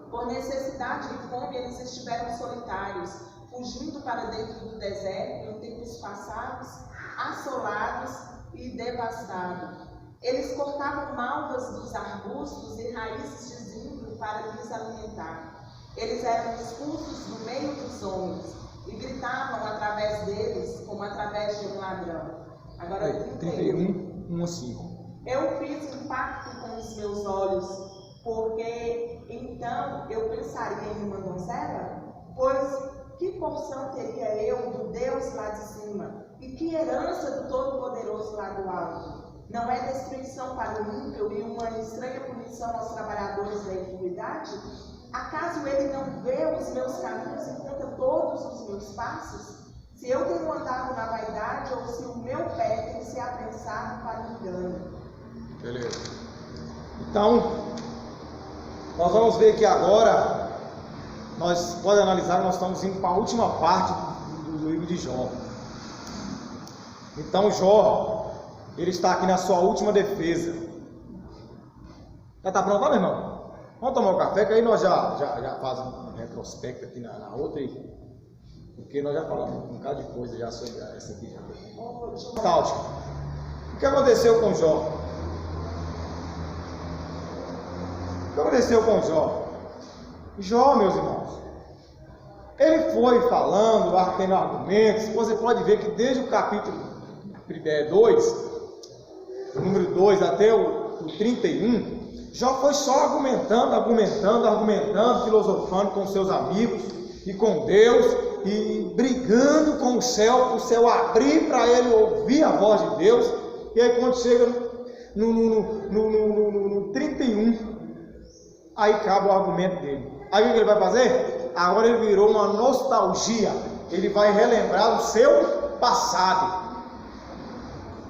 Por necessidade e fome eles estiveram solitários, fugindo para dentro do deserto em tempos passados, assolados e devastados. Eles cortavam malvas dos arbustos e raízes de zimbro para lhes alimentar. Eles eram expulsos do meio dos homens e gritavam através deles como através de um ladrão. Agora 31, 1 a 5. Eu fiz um pacto com os meus olhos, porque então eu pensaria em uma donzela? Pois que porção teria eu do Deus lá de cima? E que herança do Todo-Poderoso lá do alto? Não é destruição para o ímpio e uma estranha punição aos trabalhadores da iniquidade? Acaso ele não vê os meus caminhos e conta todos os meus passos? Se eu tenho andado na vaidade ou se o meu pé tem se apressado para o engano? Beleza. Então, nós vamos ver que agora, nós podemos analisar que nós estamos indo para a última parte do livro de Jó. Então, Jó, ele está aqui na sua última defesa. Já está pronto, meu irmão? Vamos tomar um café, que aí nós já fazemos um retrospecto aqui na outra, porque nós já falamos um bocado de coisa já sobre essa aqui. Nostálgica. O que aconteceu com Jó? O que aconteceu com Jó? Jó, meus irmãos, ele foi falando, tendo argumentos. Você pode ver que desde o capítulo 2, o número 2 até o 31, Jó foi só argumentando, filosofando com seus amigos e com Deus, e brigando com o céu abrir para ele ouvir a voz de Deus. E aí quando chega no 31, aí acaba o argumento dele. Aí o que ele vai fazer? Agora ele virou uma nostalgia. Ele vai relembrar o seu passado.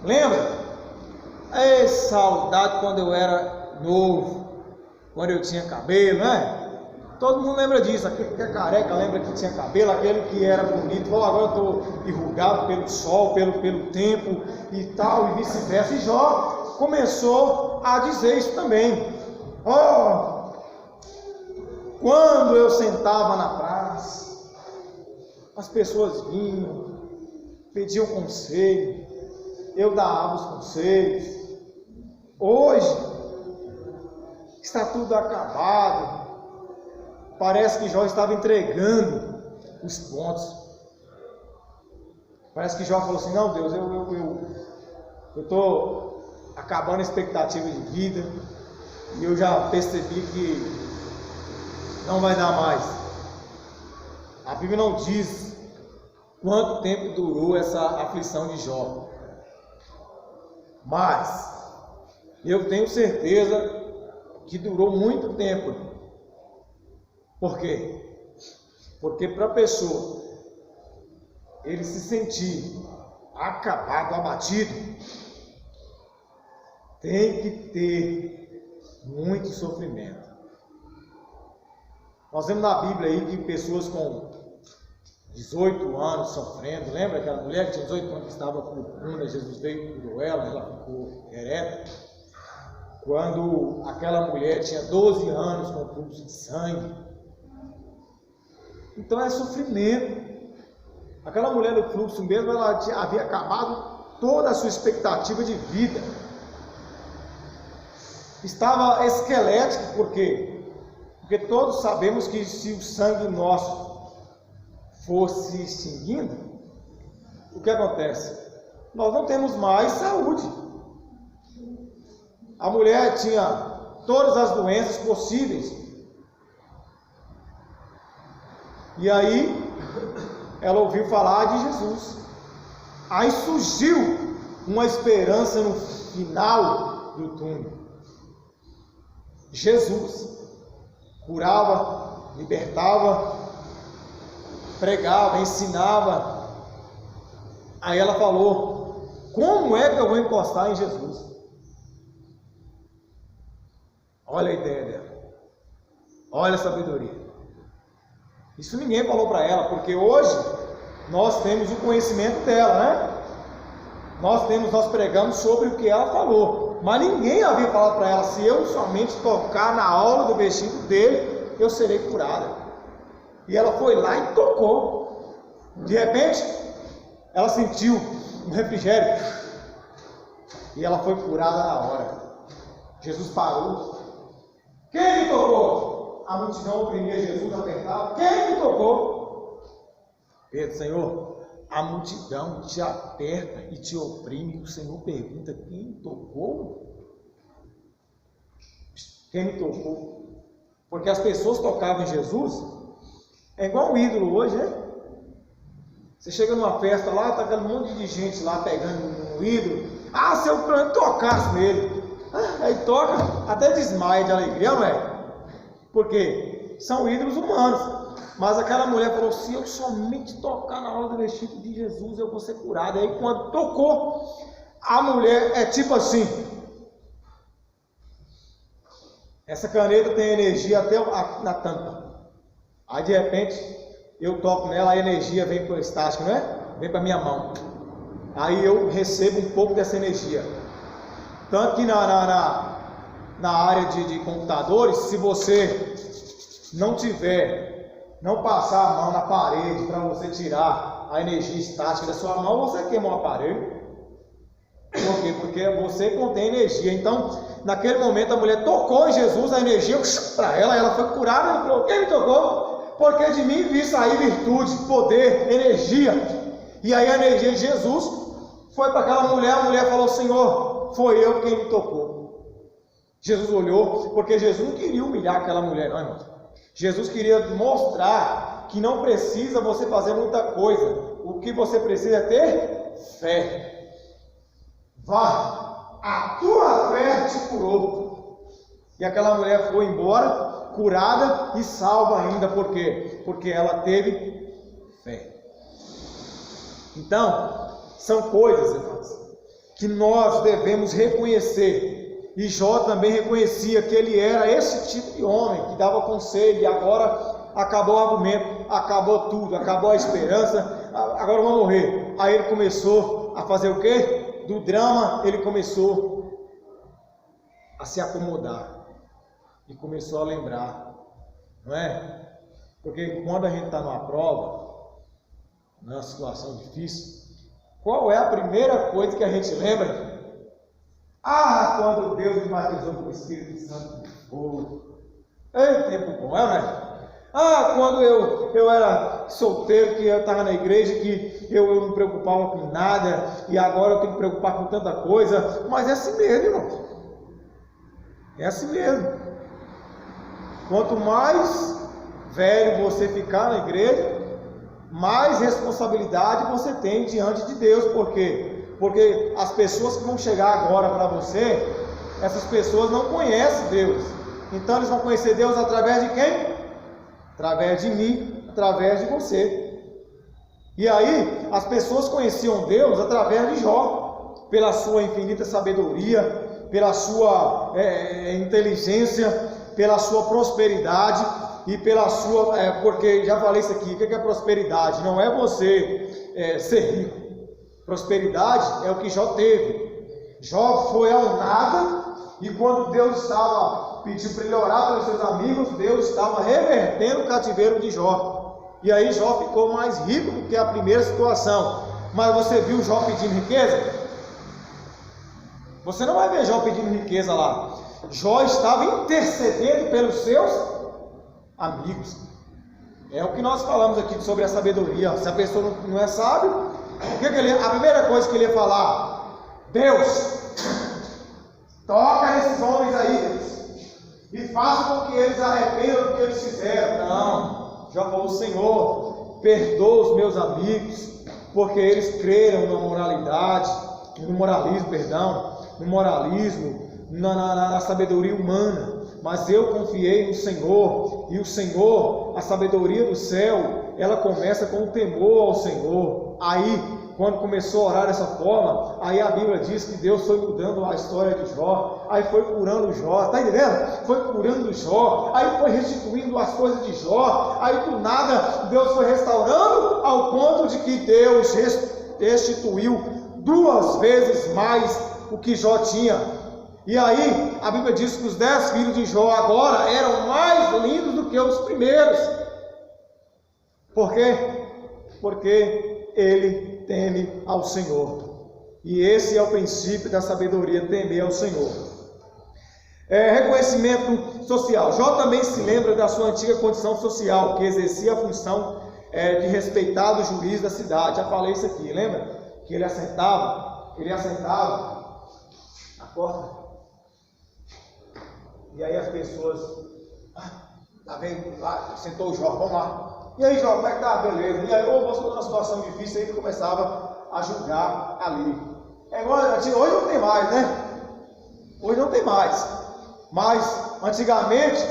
Lembra? Ei, saudade quando eu era novo, quando eu tinha cabelo, né? Todo mundo lembra disso. Aquele que é careca lembra que tinha cabelo, aquele que era bonito falou: agora eu estou enrugado pelo sol, pelo tempo e tal, e vice-versa. E Jó começou a dizer isso também. Quando eu sentava na praça, as pessoas vinham, pediam conselho, eu dava os conselhos. Hoje está tudo acabado. Parece que Jó estava entregando os pontos. Parece que Jó falou assim: não, Deus, eu estou acabando a expectativa de vida, e eu já percebi que não vai dar mais. A Bíblia não diz quanto tempo durou essa aflição de Jó, mas eu tenho certeza que durou muito tempo. Por quê? Porque para a pessoa ele se sentir acabado, abatido, tem que ter muito sofrimento. Nós vemos na Bíblia aí que pessoas com 18 anos sofrendo. Lembra aquela mulher que tinha 18 anos que estava com cruna? Jesus veio e curou ela, ela ficou ereta. Quando aquela mulher tinha 12 anos com fluxo de sangue. Então é sofrimento. Aquela mulher do fluxo mesmo, ela havia acabado toda a sua expectativa de vida. Estava esquelética, por quê? Porque todos sabemos que se o sangue nosso fosse extinguindo, o que acontece? Nós não temos mais saúde. A mulher tinha todas as doenças possíveis. E aí, ela ouviu falar de Jesus. Aí surgiu uma esperança no final do túnel. Jesus curava, libertava, pregava, ensinava. Aí ela falou: como é que eu vou encostar em Jesus? Olha a ideia dela, olha a sabedoria. Isso ninguém falou para ela, porque hoje nós temos o conhecimento dela, né? Nós pregamos sobre o que ela falou, mas ninguém havia falado para ela: se eu somente tocar na aula do vestido dele, eu serei curada. E ela foi lá e tocou. De repente, ela sentiu um refrigério e ela foi curada na hora. Jesus parou. Quem me tocou? A multidão oprimia Jesus, apertava. Quem me tocou? Pedro: Senhor, a multidão te aperta e te oprime. O Senhor pergunta: quem me tocou? Quem me tocou? Porque as pessoas tocavam em Jesus. É igual um ídolo hoje, né? Você chega numa festa lá, tá aquele monte de gente lá pegando no ídolo. Ah, se eu tocasse nele. Aí toca, até desmaia de alegria, não é? Porque são ídolos humanos. Mas aquela mulher falou: se eu somente tocar na aula do vestido de Jesus, eu vou ser curada. Aí quando tocou, a mulher é tipo assim: essa caneta tem energia até na tampa. Aí de repente eu toco nela, a energia vem para o estático, não é? Vem para minha mão. Aí eu recebo um pouco dessa energia. Tanto que na área de computadores, se você não passar a mão na parede para você tirar a energia estática da sua mão, você queima o aparelho. Por quê? Porque você contém energia. Então, naquele momento a mulher tocou em Jesus, a energia para ela foi curada. Ela falou: quem me tocou? Porque de mim vi sair virtude, poder, energia. E aí a energia de Jesus foi para aquela mulher. A mulher falou: Senhor, foi eu quem me tocou. Jesus olhou, porque Jesus não queria humilhar aquela mulher, não, irmão. Jesus queria mostrar que não precisa você fazer muita coisa. O que você precisa é ter fé. Vá, a tua fé te curou. E aquela mulher foi embora, curada e salva ainda. Por quê? Porque ela teve fé. Então, são coisas, irmãos, que nós devemos reconhecer. E Jó também reconhecia que ele era esse tipo de homem que dava conselho. E agora acabou o argumento, acabou tudo, acabou a esperança, agora eu vou morrer. Aí ele começou a fazer o quê? Do drama ele começou a se acomodar e começou a lembrar, não é? Porque quando a gente está numa prova, numa situação difícil, qual é a primeira coisa que a gente lembra? Ah, quando Deus me batizou com o Espírito Santo de fogo. É tempo bom, não é? Ah, quando eu era solteiro, que eu estava na igreja, que eu não me preocupava com nada, e agora eu tenho que me preocupar com tanta coisa. Mas é assim mesmo, irmão. É assim mesmo. Quanto mais velho você ficar na igreja, mais responsabilidade você tem diante de Deus. Por quê? Porque as pessoas que vão chegar agora para você, essas pessoas não conhecem Deus. Então eles vão conhecer Deus através de quem? Através de mim, através de você. E aí, as pessoas conheciam Deus através de Jó, pela sua infinita sabedoria, pela sua inteligência, pela sua prosperidade e pela sua... porque já falei isso aqui, o que é prosperidade? Não é você ser rico. Prosperidade é o que Jó teve. Jó foi ao nada, e quando Deus pediu para ele orar pelos seus amigos, Deus estava revertendo o cativeiro de Jó. E aí Jó ficou mais rico do que a primeira situação. Mas você viu Jó pedindo riqueza? Você não vai ver Jó pedindo riqueza lá. Jó estava intercedendo pelos seus amigos. É o que nós falamos aqui sobre a sabedoria. Se a pessoa não é sábio, a primeira coisa que ele ia falar: Deus, toca nesses homens aí, Deus, e faça com que eles arrependam do que eles fizeram. Não, já falou: Senhor, perdoa os meus amigos, porque eles creram na moralidade, no moralismo, na sabedoria humana. Mas eu confiei no Senhor, e o Senhor, a sabedoria do céu, ela começa com o temor ao Senhor. Aí, quando começou a orar dessa forma, aí a Bíblia diz que Deus foi mudando a história de Jó, aí foi curando Jó, está entendendo? Foi curando Jó, aí foi restituindo as coisas de Jó, aí do nada Deus foi restaurando, ao ponto de que Deus restituiu 2 vezes mais o que Jó tinha. E aí, a Bíblia diz que os 10 filhos de Jó agora eram mais lindos do que os primeiros. Por quê? Porque ele teme ao Senhor. E esse é o princípio da sabedoria, temer ao Senhor. Reconhecimento social. Jó também se lembra da sua antiga condição social, que exercia a função de respeitado juiz da cidade. Já falei isso aqui, lembra? Que ele assentava na porta. E aí as pessoas, tá vendo? Lá, sentou o Jó, vamos lá. E aí, Jó, como é que tá? Beleza. E aí, você está numa situação difícil, aí ele começava a julgar ali. É igual, hoje não tem mais, né? Hoje não tem mais. Mas, antigamente,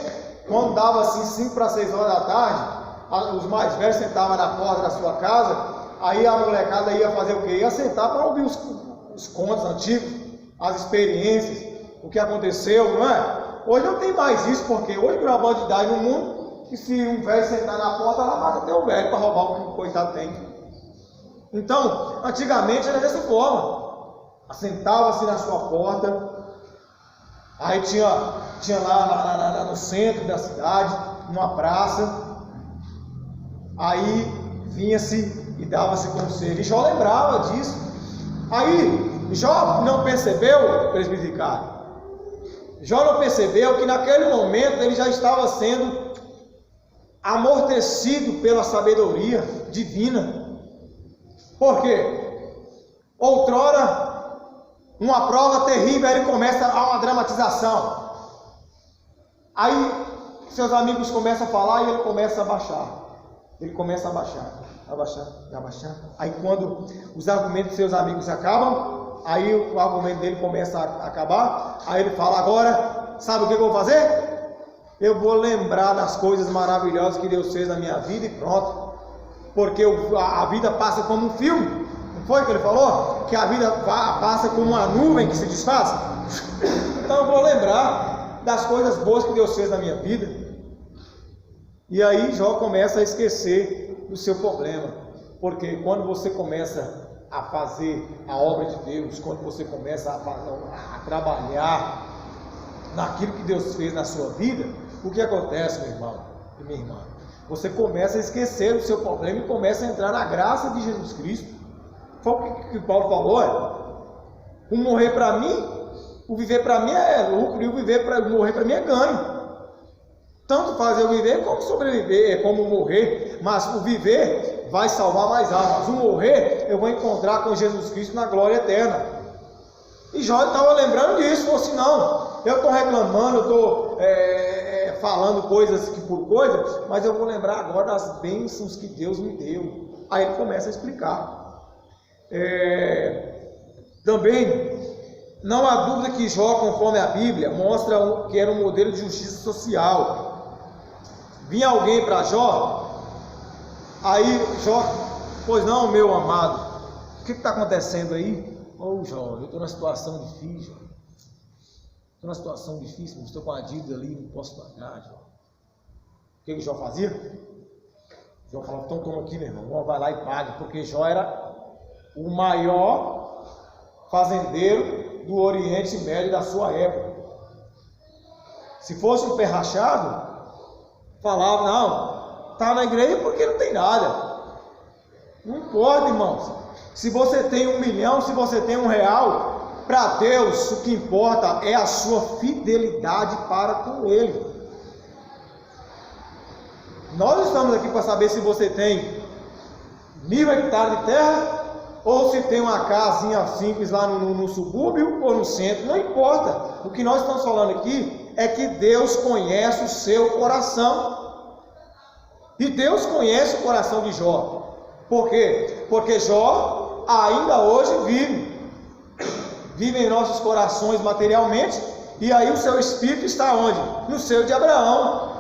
quando dava assim 5 para 6 horas da tarde, os mais velhos sentavam na porta da sua casa, aí a molecada ia fazer o quê? Ia sentar para ouvir os contos antigos, as experiências, o que aconteceu, não é? Hoje não tem mais isso, porque hoje tem uma bandidagem no mundo, que se um velho sentar na porta, ela mata até o velho para roubar o que o coitado tem. Então, antigamente era dessa forma. Assentava-se na sua porta, aí tinha lá no centro da cidade, numa praça, aí vinha-se e dava-se conselho. E Jó lembrava disso. Aí, Jó não percebeu, presbítero Ricardo, Jó não percebeu que naquele momento ele já estava sendo amortecido pela sabedoria divina. Por quê? Outrora, uma prova terrível, ele começa a uma dramatização. Aí seus amigos começam a falar e ele começa a baixar. Ele começa a baixar. Aí quando os argumentos dos seus amigos acabam, aí o argumento dele começa a acabar, aí ele fala, agora, sabe o que eu vou fazer? Eu vou lembrar das coisas maravilhosas que Deus fez na minha vida e pronto. Porque a vida passa como um filme, não foi que ele falou? Que a vida passa como uma nuvem que se desfaz? Então eu vou lembrar das coisas boas que Deus fez na minha vida. E aí Jó começa a esquecer do seu problema, porque quando você começa a fazer a obra de Deus, quando você começa a trabalhar naquilo que Deus fez na sua vida, o que acontece, meu irmão e minha irmã? Você começa a esquecer o seu problema e começa a entrar na graça de Jesus Cristo. Foi o que Paulo falou, o morrer para mim, o viver para mim é lucro, e o morrer para mim é ganho. Tanto fazer o viver como sobreviver, é como morrer, mas o viver vai salvar mais almas. O morrer eu vou encontrar com Jesus Cristo na glória eterna. E Jó estava lembrando disso, falou assim, não, eu estou reclamando, eu estou falando coisas que por coisas, mas eu vou lembrar agora das bênçãos que Deus me deu. Aí ele começa a explicar. Também, não há dúvida que Jó, conforme a Bíblia, mostra que era um modelo de justiça social. Vinha alguém para Jó, aí Jó, pois não, meu amado, o que está acontecendo aí? Jó, eu estou numa situação difícil, estou com a dívida ali, não posso pagar, Jó. O que Jó fazia? Jó falava, então toma aqui, meu irmão, vai lá e paga, porque Jó era o maior fazendeiro do Oriente Médio da sua época. Se fosse um pé rachado, falava, não, está na igreja porque não tem nada. Não importa, irmãos. Se você tem 1 milhão, se você tem R$1, para Deus o que importa é a sua fidelidade para com Ele. Nós estamos aqui para saber se você tem 1000 hectares de terra, ou se tem uma casinha simples lá no subúrbio ou no centro, não importa. O que nós estamos falando aqui é que Deus conhece o seu coração. E Deus conhece o coração de Jó. Por quê? Porque Jó ainda hoje vive em nossos corações materialmente, e aí o seu espírito está onde? No seio de Abraão.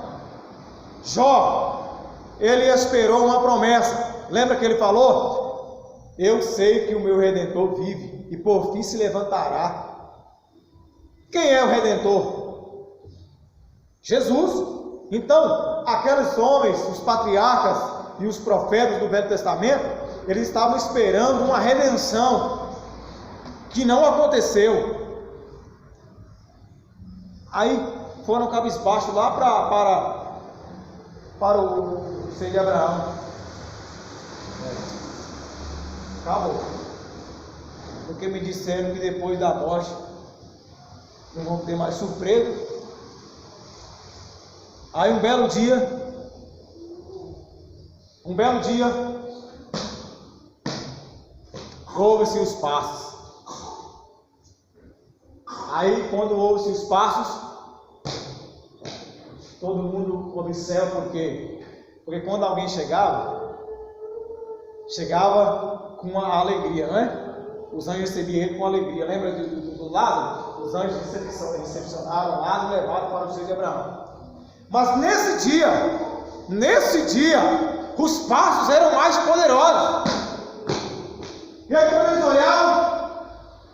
Jó, ele esperou uma promessa. Lembra que ele falou? Eu sei que o meu Redentor vive e por fim se levantará. Quem é o Redentor? Jesus. Então, aqueles homens, os patriarcas e os profetas do Velho Testamento, eles estavam esperando uma redenção que não aconteceu. Aí foram cabisbaixos lá para o seio de Abraão. Acabou. Porque me disseram que depois da morte não vão ter mais surpresa. Aí um belo dia, ouve-se os passos. Aí quando ouve-se os passos, todo mundo observa, porque quando alguém chegava com uma alegria, né? Os anjos recebiam ele com alegria. Lembra do Lázaro? Os anjos recepcionaram Lázaro e levaram para o seio de Abraão. Mas nesse dia, os passos eram mais poderosos. E aí quando eles olharam,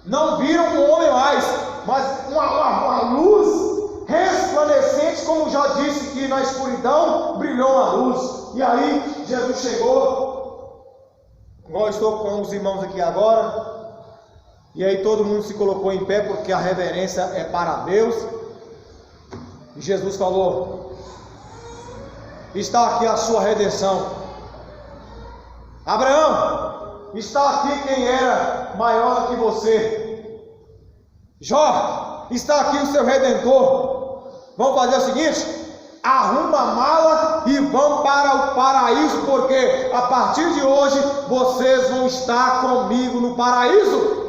não viram um homem mais, mas uma luz resplandecente, como já disse que na escuridão brilhou uma luz. E aí Jesus chegou, igual eu estou com os irmãos aqui agora, e aí todo mundo se colocou em pé, porque a reverência é para Deus. E Jesus falou: está aqui a sua redenção. Abraão, está aqui quem era maior do que você. Jó, está aqui o seu Redentor. Vamos fazer o seguinte: arruma a mala e vão para o paraíso, porque a partir de hoje vocês vão estar comigo no paraíso.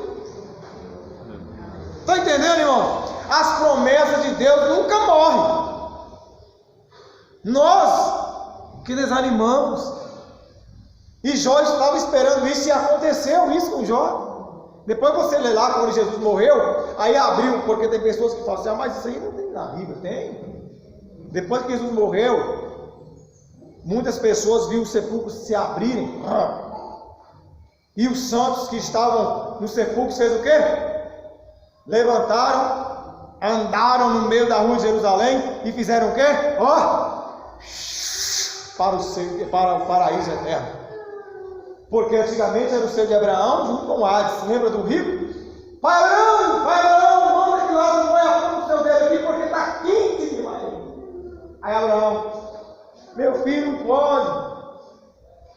Está entendendo, irmão? As promessas de Deus nunca morrem. Nós que desanimamos. E Jó estava esperando isso, e aconteceu isso com Jó. Depois você lê lá quando Jesus morreu, aí abriu, porque tem pessoas que falam assim: mas isso aí não tem na Bíblia. Tem. Depois que Jesus morreu, muitas pessoas viram os sepulcros se abrirem, e os santos que estavam nos sepulcros fez o quê? Levantaram, andaram no meio da rua de Jerusalém e fizeram o quê? Para o paraíso eterno. Porque antigamente era o seio de Abraão junto com Hades. Lembra do rico? Pai Abraão, manda que lá não põe a ponta do seu dedo aqui, porque está quente demais. Aí Abraão: meu filho, não pode.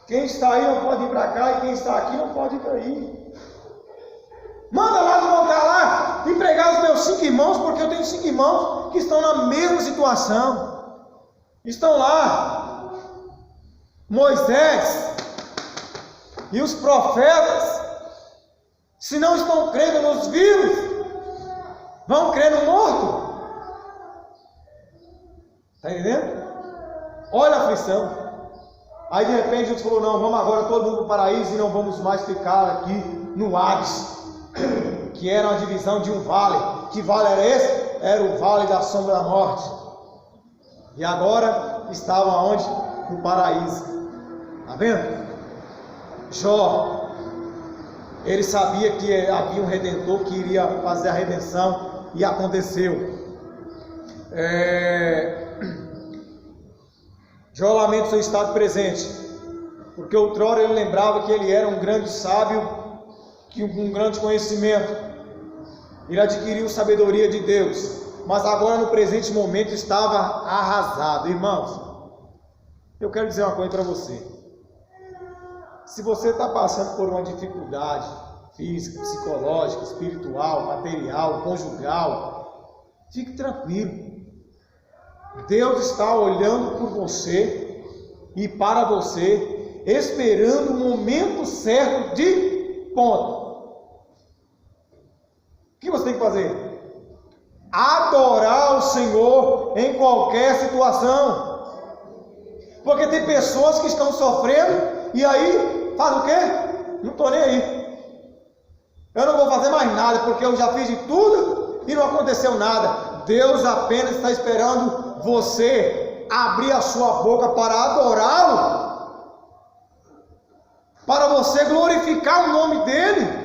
Quem está aí não pode ir para cá, e quem está aqui não pode ir para aí. Manda lá voltar lá e pregar os meus 5 irmãos, porque eu tenho 5 irmãos que estão na mesma situação. Estão lá Moisés e os profetas. Se não estão crendo nos vivos, vão crer no morto. Está entendendo? Olha a aflição. Aí de repente Jesus falou: não, vamos agora todo mundo para o paraíso, e não vamos mais ficar aqui no Hades, que era uma divisão de um vale. Que vale era esse? Era o vale da sombra da morte. E agora estavam aonde? No paraíso. Está vendo? Jó, ele sabia que havia um Redentor que iria fazer a redenção, e aconteceu. Jó lamenta o seu estado presente, porque outrora ele lembrava que ele era um grande sábio, que um grande conhecimento, ele adquiriu sabedoria de Deus, mas agora no presente momento estava arrasado. Irmãos, eu quero dizer uma coisa para você: se você está passando por uma dificuldade física, psicológica, espiritual, material, conjugal, fique tranquilo. Deus está olhando por você e para você, esperando o momento certo de ponto. O que você tem que fazer? Adorar o Senhor em qualquer situação. Porque tem pessoas que estão sofrendo, e aí faz o quê? Não estou nem aí. Eu não vou fazer mais nada, porque eu já fiz de tudo e não aconteceu nada. Deus apenas está esperando você abrir a sua boca para adorá-lo, para você glorificar o nome dele.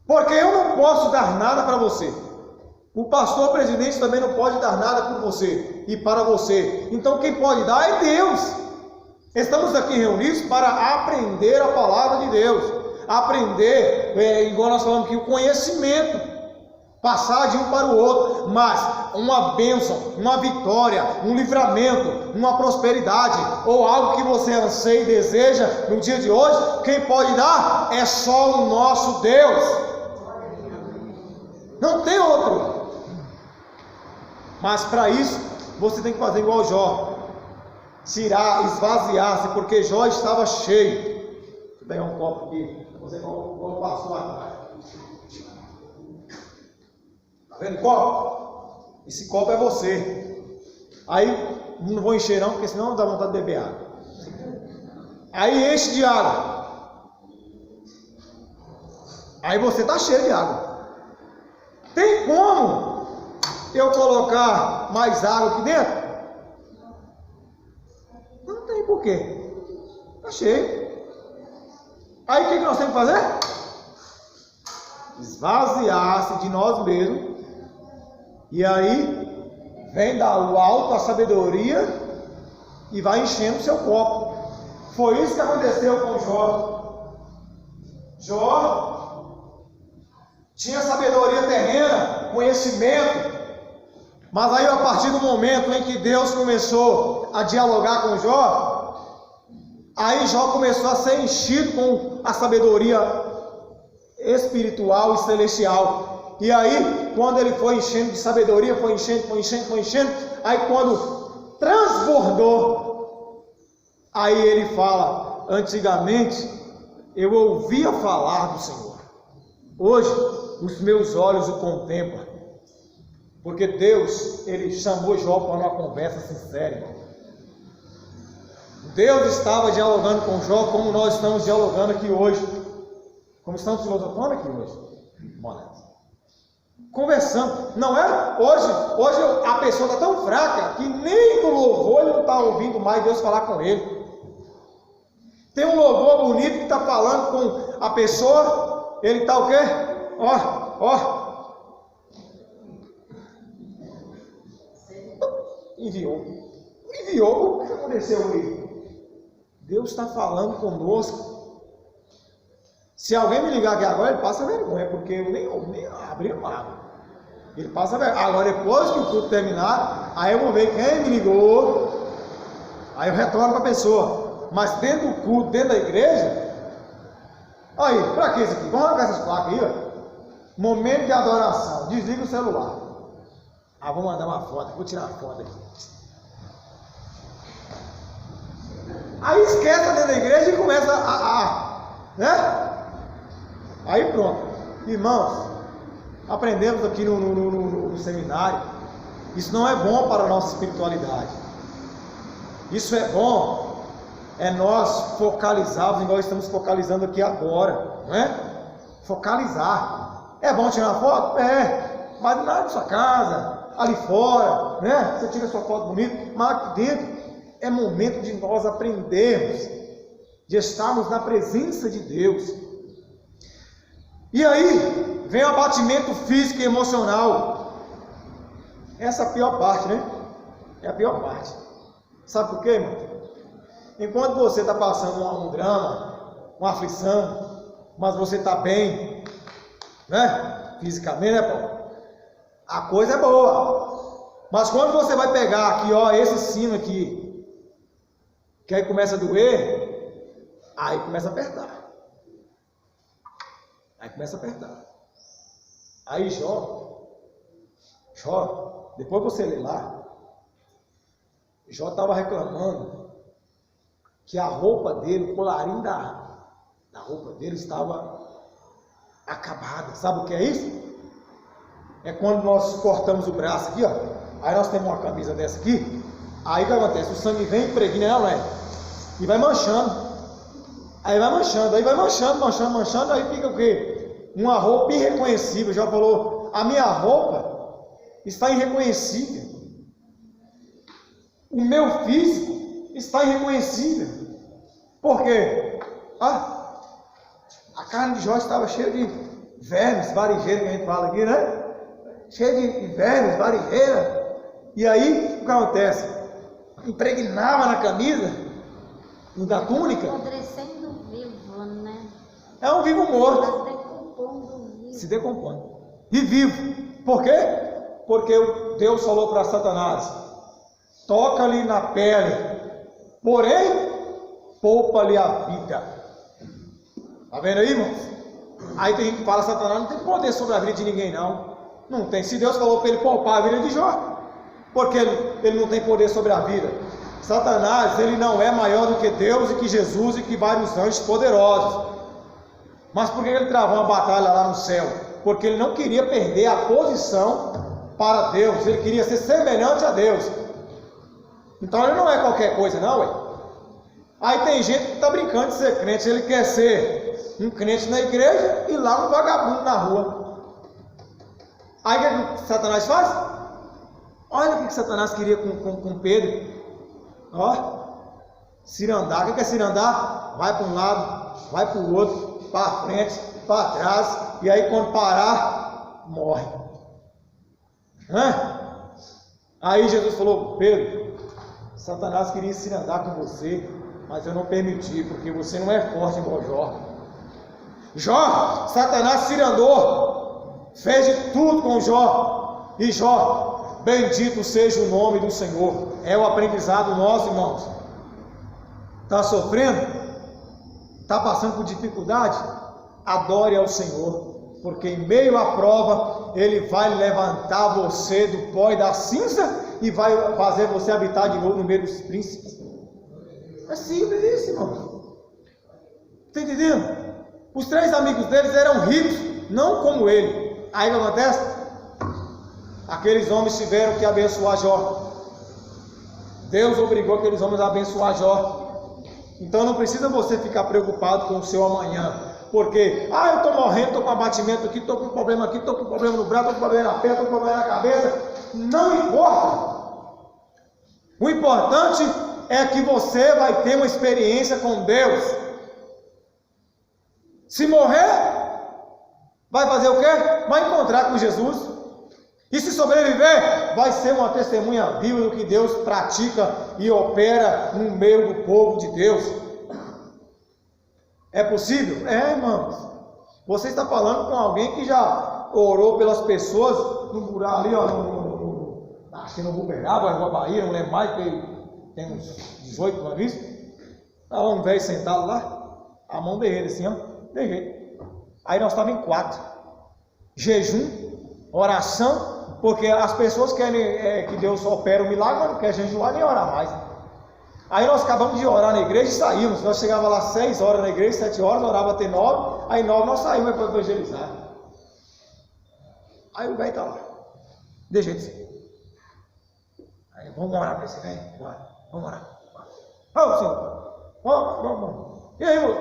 Porque eu não posso dar nada para você. O pastor presidente também não pode dar nada por você e para você. Então quem pode dar é Deus. Estamos aqui reunidos para aprender a palavra de Deus. Aprender, igual nós falamos aqui, o conhecimento. Passar de um para o outro. Mas uma bênção, uma vitória, um livramento, uma prosperidade, ou algo que você anseia e deseja no dia de hoje, quem pode dar é só o nosso Deus. Não tem outro. Mas para isso, você tem que fazer igual Jó. Tirar, esvaziar-se, porque Jó estava cheio. Deixa eu pegar um copo aqui. Você como passou atrás. Está vendo o copo? Esse copo é você. Aí, não vou encher não, porque senão dá vontade de beber água. Aí enche de água. Aí você está cheio de água. Tem como eu colocar mais água aqui dentro? Não tem por quê. Está cheio. Aí o que nós temos que fazer? Esvaziar-se de nós mesmos. E aí vem da alto a sabedoria e vai enchendo o seu copo. Foi isso que aconteceu com Jó. Jó tinha sabedoria terrena, conhecimento, mas aí a partir do momento em que Deus começou a dialogar com Jó, aí Jó começou a ser enchido com a sabedoria espiritual e celestial. E aí, quando ele foi enchendo de sabedoria, foi enchendo, aí quando transbordou, aí ele fala: antigamente eu ouvia falar do Senhor, hoje os meus olhos o contemplam. Porque Deus, ele chamou Jó para uma conversa sincera. Deus estava dialogando com Jó como nós estamos dialogando aqui hoje. Como estamos filosofando aqui hoje. Conversando. Não é? Hoje a pessoa está tão fraca que nem no louvor ele não está ouvindo mais Deus falar com ele. Tem um louvor bonito que está falando com a pessoa, ele está o quê? Enviou. O que aconteceu aí? Deus está falando conosco. Se alguém me ligar aqui agora, ele passa vergonha, porque eu nem abri o água. Ele passa vergonha. Agora, depois que o culto terminar, aí eu vou ver quem me ligou. Aí eu retorno para a pessoa. Mas dentro do culto, dentro da igreja, aí, para que isso aqui? Vamos arrancar essas placas aí, ó. Momento de adoração. Desliga o celular. Vou mandar uma foto. Vou tirar uma foto aqui. Aí esquece dentro da igreja e começa né? Aí pronto. Irmãos, aprendemos aqui no seminário. Isso não é bom para a nossa espiritualidade. Isso é bom. É nós focalizarmos, igual estamos focalizando aqui agora. Não é? Focalizar. É bom tirar uma foto? Mas nada na sua casa, ali fora, né? Você tira sua foto bonita, mas aqui dentro é momento de nós aprendermos, de estarmos na presença de Deus. E aí vem o abatimento físico e emocional. Essa é a pior parte, né? É a pior parte. Sabe por quê, irmão? Enquanto você está passando um drama, uma aflição, mas você está bem, né? Fisicamente, né, Paulo? A coisa é boa. Mas quando você vai pegar aqui, ó, esse sino aqui, que aí começa a doer, aí começa a apertar. Aí Jó, depois você lê lá, Jó estava reclamando que a roupa dele, o colarinho da roupa dele estava acabada. Sabe o que é isso? É quando nós cortamos o braço aqui, ó. Aí nós temos uma camisa dessa aqui. Aí o que acontece? O sangue vem, impregna ela, né? E vai manchando. Aí vai manchando, aí fica o quê? Uma roupa irreconhecível. Já falou, a minha roupa está irreconhecível. O meu físico está irreconhecível. Por quê? A carne de Jó estava cheia de vermes, varijeiras, que a gente fala aqui, né? Cheia de vermes, varijeiras. E aí, o que acontece? Impregnava na camisa, da túnica. Apodrecendo vivo, né? É um vivo morto. Mas decompondo vivo. Se decompondo. E vivo. Por quê? Porque Deus falou para Satanás: toca-lhe na pele, porém, poupa-lhe a vida. Está vendo aí, irmãos? Aí tem gente que fala: Satanás não tem poder sobre a vida de ninguém, não. Não tem. Se Deus falou para ele poupar a vida de Jó, porque ele não tem poder sobre a vida. Satanás, ele não é maior do que Deus e que Jesus e que vários anjos poderosos. Mas por que ele travou uma batalha lá no céu? Porque ele não queria perder a posição para Deus, ele queria ser semelhante a Deus. Então ele não é qualquer coisa, não, ué. Aí tem gente que está brincando de ser crente, ele quer ser um crente na igreja e lá um vagabundo na rua. Aí o que Satanás faz? Olha o que Satanás queria com Pedro. Ó, cirandar. O que é cirandar? Vai para um lado, vai para o outro, para frente, para trás, e aí quando parar, morre. Aí Jesus falou: Pedro, Satanás queria cirandar com você, mas eu não permiti, porque você não é forte igual Jó. Satanás cirandou, fez de tudo com Jó, e Jó, bendito seja o nome do Senhor. É o aprendizado nosso, irmãos. Está sofrendo? Está passando por dificuldade? Adore ao Senhor, porque em meio à prova Ele vai levantar você do pó e da cinza e vai fazer você habitar de novo no meio dos príncipes. É simples isso, irmão. Está entendendo? Os 3 amigos deles eram ricos, não como ele. Aí o que acontece? Aqueles homens tiveram que abençoar Jó. Deus obrigou aqueles homens a abençoar Jó. Então não precisa você ficar preocupado com o seu amanhã. Porque, eu estou morrendo, estou com abatimento aqui, estou com um problema aqui, estou com um problema no braço, estou com um problema na perna, estou com um problema na cabeça. Não importa. O importante é que você vai ter uma experiência com Deus. Se morrer, vai fazer o quê? Vai encontrar com Jesus. E se sobreviver, vai ser uma testemunha viva do que Deus pratica e opera no meio do povo de Deus. É possível? É, irmãos. Você está falando com alguém que já orou pelas pessoas no buraco ali, acho que no Uberaba, na Bahia, não lembro mais, tem uns 18 uma vez. Estava um velho sentado lá, a mão dele assim, de jeito. Aí nós estávamos em 4. Jejum, oração. Porque as pessoas querem que Deus opere o milagre, mas não quer jejuar nem orar mais. Aí nós acabamos de orar na igreja e saímos. Nós chegávamos lá 6 horas na igreja, 7 horas, orava até 9. Aí 9 nós saímos para evangelizar. Aí o velho está lá. De jeito assim. Aí vamos orar para esse velho? Vamos orar. Ô Senhor, vamos. E aí, moço?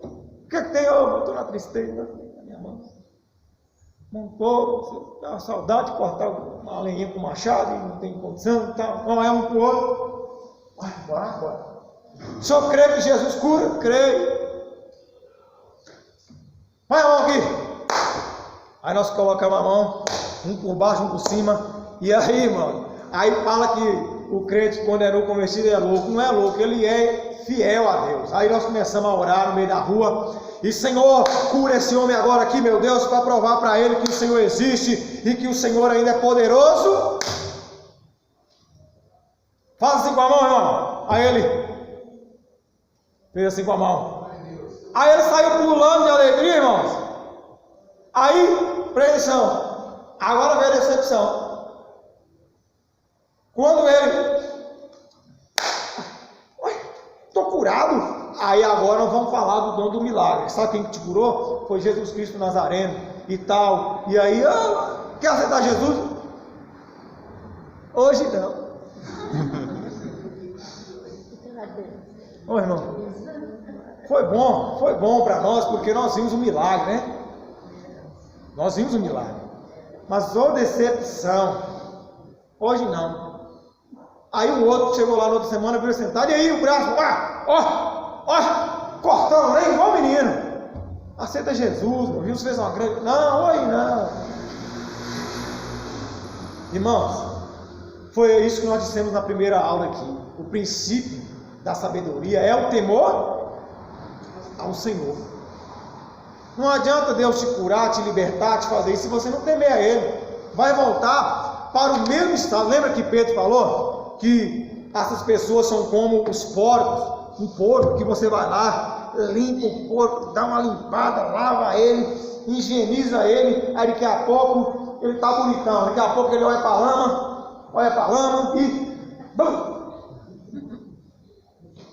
O que é que tem? Eu estou na tristeza da minha mão. Montou, dá uma saudade de cortar uma lenha com machado e não tem condição, tá? Não é um para o outro. Bora. O senhor crê que Jesus cura? Creio. Vai a mão aqui. Aí nós colocamos a mão, um por baixo, um por cima. E aí, mano, aí fala que o crente, quando é novo convertido, é louco. Não é louco, ele é fiel a Deus. Aí nós começamos a orar no meio da rua. E Senhor, cura esse homem agora aqui, meu Deus, para provar para ele que o Senhor existe e que o Senhor ainda é poderoso. Faz assim com a mão, irmão. Aí ele fez assim com a mão. Aí ele saiu pulando de alegria, irmãos. Aí, presta atenção. Agora vem a decepção. Quando ele... Estou curado. Aí agora nós vamos falar do dom do milagre. Sabe quem te curou? Foi Jesus Cristo Nazareno e tal. E aí, quer aceitar Jesus? Hoje não. Ô irmão, Foi bom para nós, porque nós vimos um milagre, né? Nós vimos um milagre. Mas ô decepção, hoje não. Aí um outro chegou lá na outra semana, veio sentado, e aí o braço, cortando lá igual menino. Aceita Jesus, meu Deus, fez uma grande... Não, hoje não. Irmãos, foi isso que nós dissemos na primeira aula aqui. O princípio da sabedoria é o temor ao Senhor. Não adianta Deus te curar, te libertar, te fazer isso, se você não temer a Ele. Vai voltar para o mesmo estado. Lembra que Pedro falou que essas pessoas são como os porcos, um porco que você vai lá, limpa o porco, dá uma limpada, lava ele, higieniza ele, aí daqui a pouco ele está bonitão, daqui a pouco ele olha para a lama e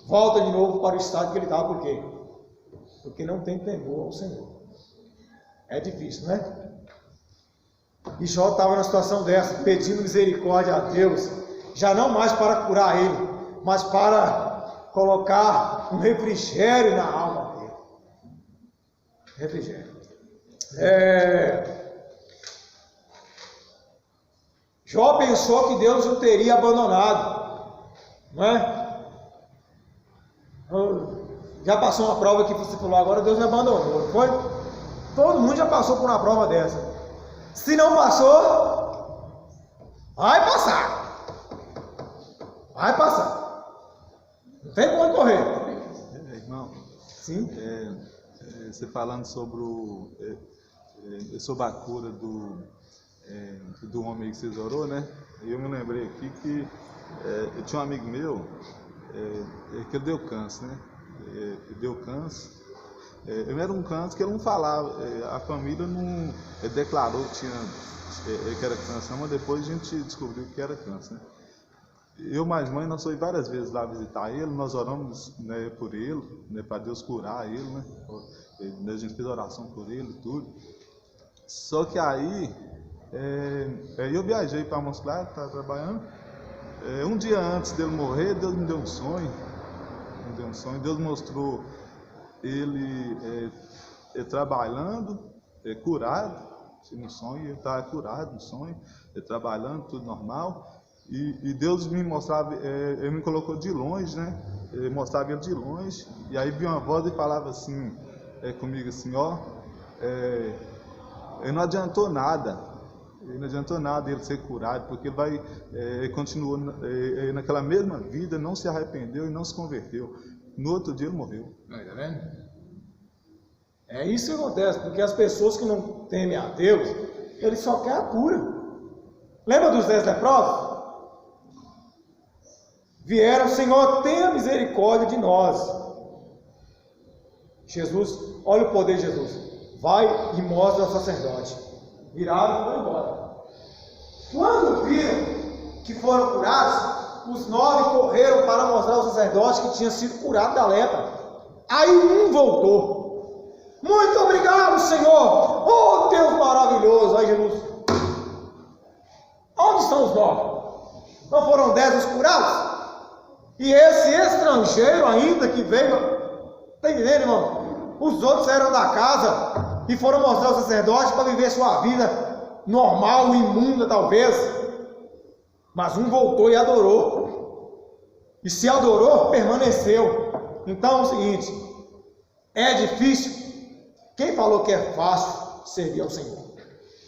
volta de novo para o estado que ele estava. Por quê? Porque não tem temor ao Senhor. É difícil, né? E Jó estava numa situação dessa, pedindo misericórdia a Deus, já não mais para curar ele, mas para colocar um refrigério na alma dele. Refrigério. Jó pensou que Deus o teria abandonado, não é? Já passou uma prova que você falou, agora Deus me abandonou, não foi? Todo mundo já passou por uma prova dessa. Se não passou, vai passar. Vai passar. Não tem como correr. Irmão, sim? Você falando sobre a cura do homem que vocês orou, né? Eu me lembrei aqui que eu tinha um amigo meu que ele deu câncer, né? Ele deu câncer. Ele era um câncer que ele não falava, a família não declarou que era câncer, mas depois a gente descobriu que era câncer, né? Eu mais mãe, nós fomos várias vezes lá visitar ele, nós oramos, né, por ele, né, para Deus curar ele, né? A gente fez oração por ele e tudo. Só que aí eu viajei para Montes Claros, estava trabalhando. Um dia antes dele morrer, Deus me deu um sonho. Deus mostrou ele trabalhando, curado, no sonho. Ele estava curado no sonho, trabalhando, tudo normal. E Deus me mostrava, ele me colocou de longe, né? Ele mostrava ele de longe. E aí vi uma voz e falava assim comigo assim, ele não adiantou nada. Ele não adiantou nada ele ser curado, porque ele continuou naquela mesma vida, não se arrependeu e não se converteu. No outro dia ele morreu. Tá vendo? É isso que acontece, porque as pessoas que não temem a Deus, eles só querem a cura. Lembra dos 10 leprosos? Vieram, Senhor, tenha misericórdia de nós. Jesus, olha o poder de Jesus. Vai e mostra ao sacerdote. Viraram e foram embora. Quando viram que foram curados, os 9 correram para mostrar ao sacerdote que tinha sido curado da lepra. Aí um voltou. Muito obrigado, Senhor. Oh, Deus maravilhoso. Aí Jesus, onde estão os 9? Não foram 10 os curados? E esse estrangeiro ainda que veio, está entendendo, irmão? Os outros saíram da casa e foram mostrar ao sacerdote para viver sua vida normal, imunda talvez. Mas um voltou e adorou. E se adorou, permaneceu. Então é o seguinte, é difícil. Quem falou que é fácil servir ao Senhor?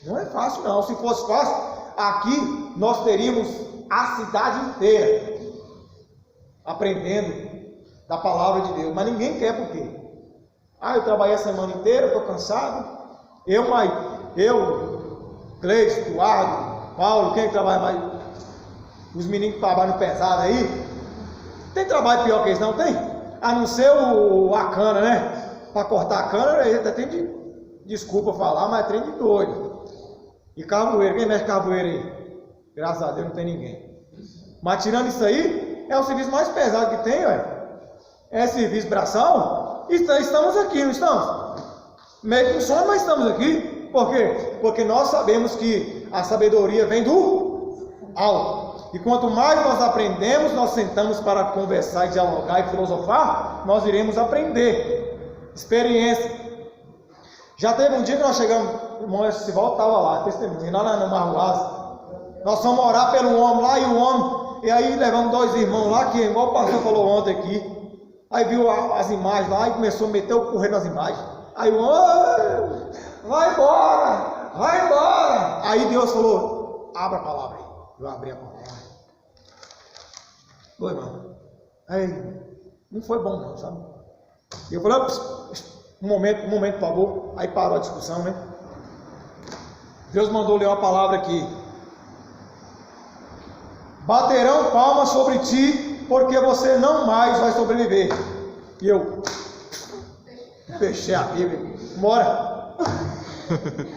Não é fácil não. Se fosse fácil, aqui nós teríamos a cidade inteira aprendendo da palavra de Deus, mas ninguém quer. Por quê? Eu trabalhei a semana inteira, estou cansado. Eu, Cleiton, Eduardo, Paulo, quem trabalha mais? Os meninos que trabalham pesado aí. Tem trabalho pior que eles, não tem? A não ser a cana, né? Para cortar a cana, até tem desculpa falar, mas trem de doido. E carvoeiro, quem mexe carvoeiro aí? Graças a Deus não tem ninguém. Mas tirando isso aí, é o serviço mais pesado que tem, é serviço braçal. Estamos aqui, não estamos? Meio com sono, mas estamos aqui. Por quê? Porque nós sabemos que a sabedoria vem do alto. E quanto mais nós aprendemos, nós sentamos para conversar e dialogar e filosofar, nós iremos aprender. Experiência. Já teve um dia que nós chegamos, o irmão Estival estava lá, testemunho, lá no Marruaz. Nós fomos orar pelo homem lá, e aí levamos 2 irmãos lá, que igual o pastor falou ontem aqui. Aí viu as imagens lá e começou a meter o correr nas imagens. Aí o homem, vai embora, vai embora. Aí Deus falou, abra a palavra aí. Eu abri a palavra. Oi, irmão. Aí, não foi bom não, sabe? E eu falei, um momento, por favor. Aí parou a discussão, né? Deus mandou ler uma palavra aqui. Baterão palmas sobre ti, porque você não mais vai sobreviver. E eu fechei a Bíblia. Vambora.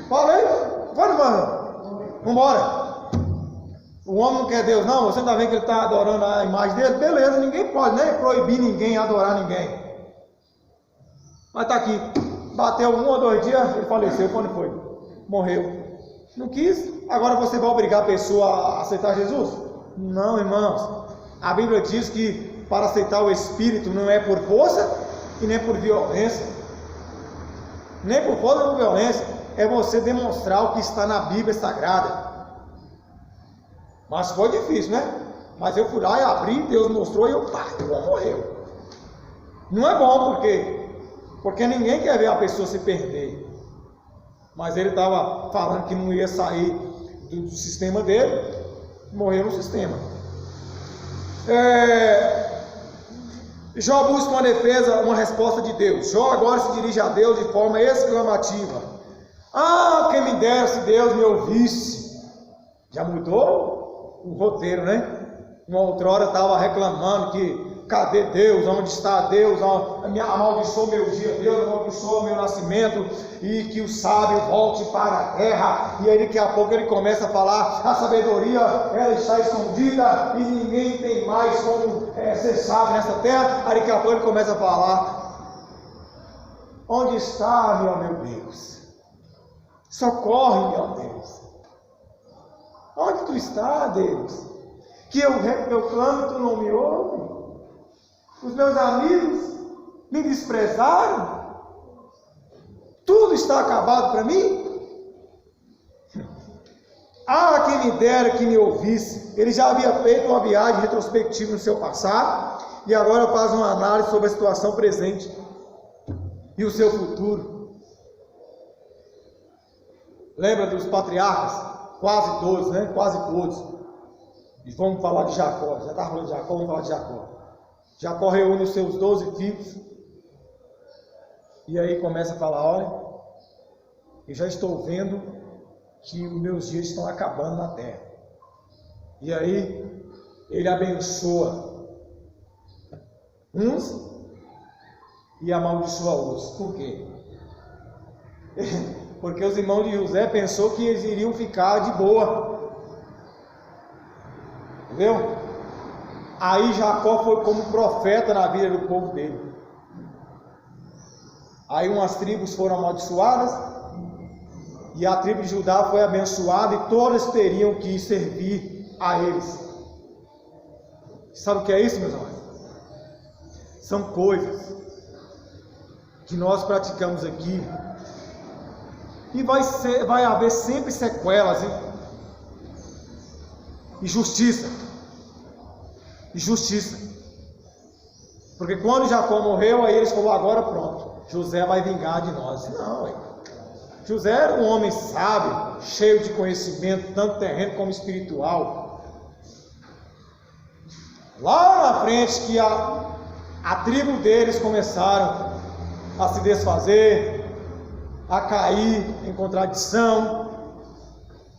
Falei, vai, mano. Vambora. O homem não quer Deus, não. Você está vendo que ele está adorando a imagem dele? Beleza, ninguém pode nem proibir ninguém adorar ninguém. Mas está aqui. Bateu 1 ou 2 dias, ele faleceu. Quando foi? Morreu. Não quis? Agora você vai obrigar a pessoa a aceitar Jesus? Não, irmãos. A Bíblia diz que para aceitar o Espírito não é por força e nem por violência. Nem por força nem por violência. É você demonstrar o que está na Bíblia Sagrada. Mas foi difícil, né? Mas eu fui lá e abri, Deus mostrou e o homem morreu. Não é bom, porque ninguém quer ver a pessoa se perder. Mas ele estava falando que não ia sair do sistema dele, morreu no sistema. Jó busca uma defesa, uma resposta de Deus. Jó agora se dirige a Deus de forma exclamativa. Ah, quem me dera se Deus me ouvisse. Já mudou o roteiro, né? Uma outrora estava reclamando que cadê Deus? Onde está Deus? Amaldiçoou meu dia, Deus amaldiçoou meu nascimento, e que o sábio volte para a terra. E aí daqui a pouco ele começa a falar, a sabedoria ela está escondida e ninguém tem mais como ser sábio nessa terra. Aí daqui a pouco ele começa a falar, onde está, meu Deus? Socorre, meu Deus. Onde tu está, Deus? Que eu clamo e tu não me ouve? Os meus amigos me desprezaram? Tudo está acabado para mim? Ah, quem me dera que me ouvisse. Ele já havia feito uma viagem retrospectiva no seu passado e agora faz uma análise sobre a situação presente e o seu futuro. Lembra dos patriarcas? Quase todos, né? Quase todos. E vamos falar de Jacó. Já está falando de Jacó, vamos falar de Jacó. Jacó reúne os seus 12 filhos. E aí começa a falar, olha, eu já estou vendo que os meus dias estão acabando na terra. E aí ele abençoa uns e amaldiçoa outros. Por quê? Porque os irmãos de José pensou que eles iriam ficar de boa. Entendeu? Aí Jacó foi como profeta na vida do povo dele. Aí umas tribos foram amaldiçoadas e a tribo de Judá foi abençoada e todas teriam que servir a eles. Sabe o que é isso, meus irmãos? São coisas que nós praticamos aqui e vai haver sempre sequelas, hein? E justiça. Porque quando Jacó morreu, aí eles falaram, agora pronto, José vai vingar de nós. Não, hein? José era um homem sábio, cheio de conhecimento, tanto terreno como espiritual. Lá na frente que a tribo deles começaram a se desfazer, a cair em contradição.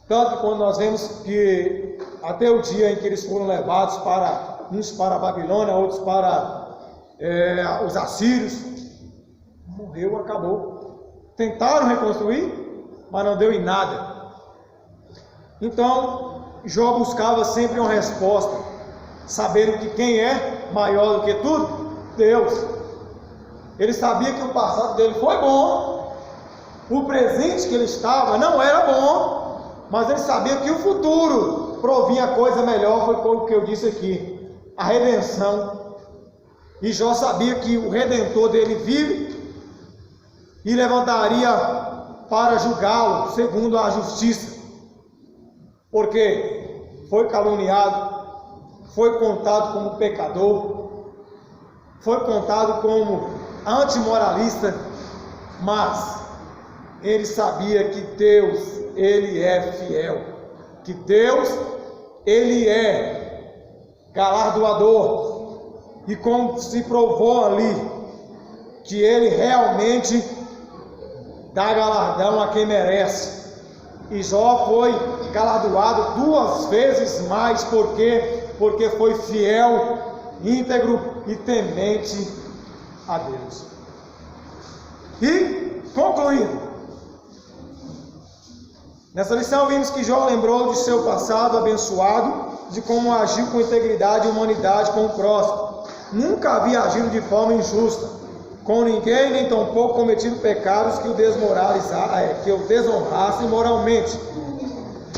Tanto que quando nós vemos que até o dia em que eles foram levados uns para a Babilônia, outros para os assírios, morreu, acabou. Tentaram reconstruir, mas não deu em nada. Então Jó buscava sempre uma resposta, sabendo que quem é maior do que tudo? Deus. Ele sabia que o passado dele foi bom, o presente que ele estava não era bom, mas ele sabia que o futuro provinha coisa melhor, foi o que eu disse aqui, a redenção. E Jó sabia que o Redentor dele vive e levantaria para julgá-lo segundo a justiça, porque foi caluniado, foi contado como pecador, foi contado como antimoralista, mas ele sabia que Deus, ele é fiel, que Deus, ele é galardoador, e como se provou ali, que ele realmente dá galardão a quem merece. E Jó foi galardoado 2 vezes mais, porque foi fiel, íntegro e temente a Deus. E, concluindo, nessa lição vimos que Jó lembrou de seu passado abençoado, de como agiu com integridade e humanidade com o próximo. Nunca havia agido de forma injusta com ninguém, nem tampouco cometido pecados que o desonrassem moralmente.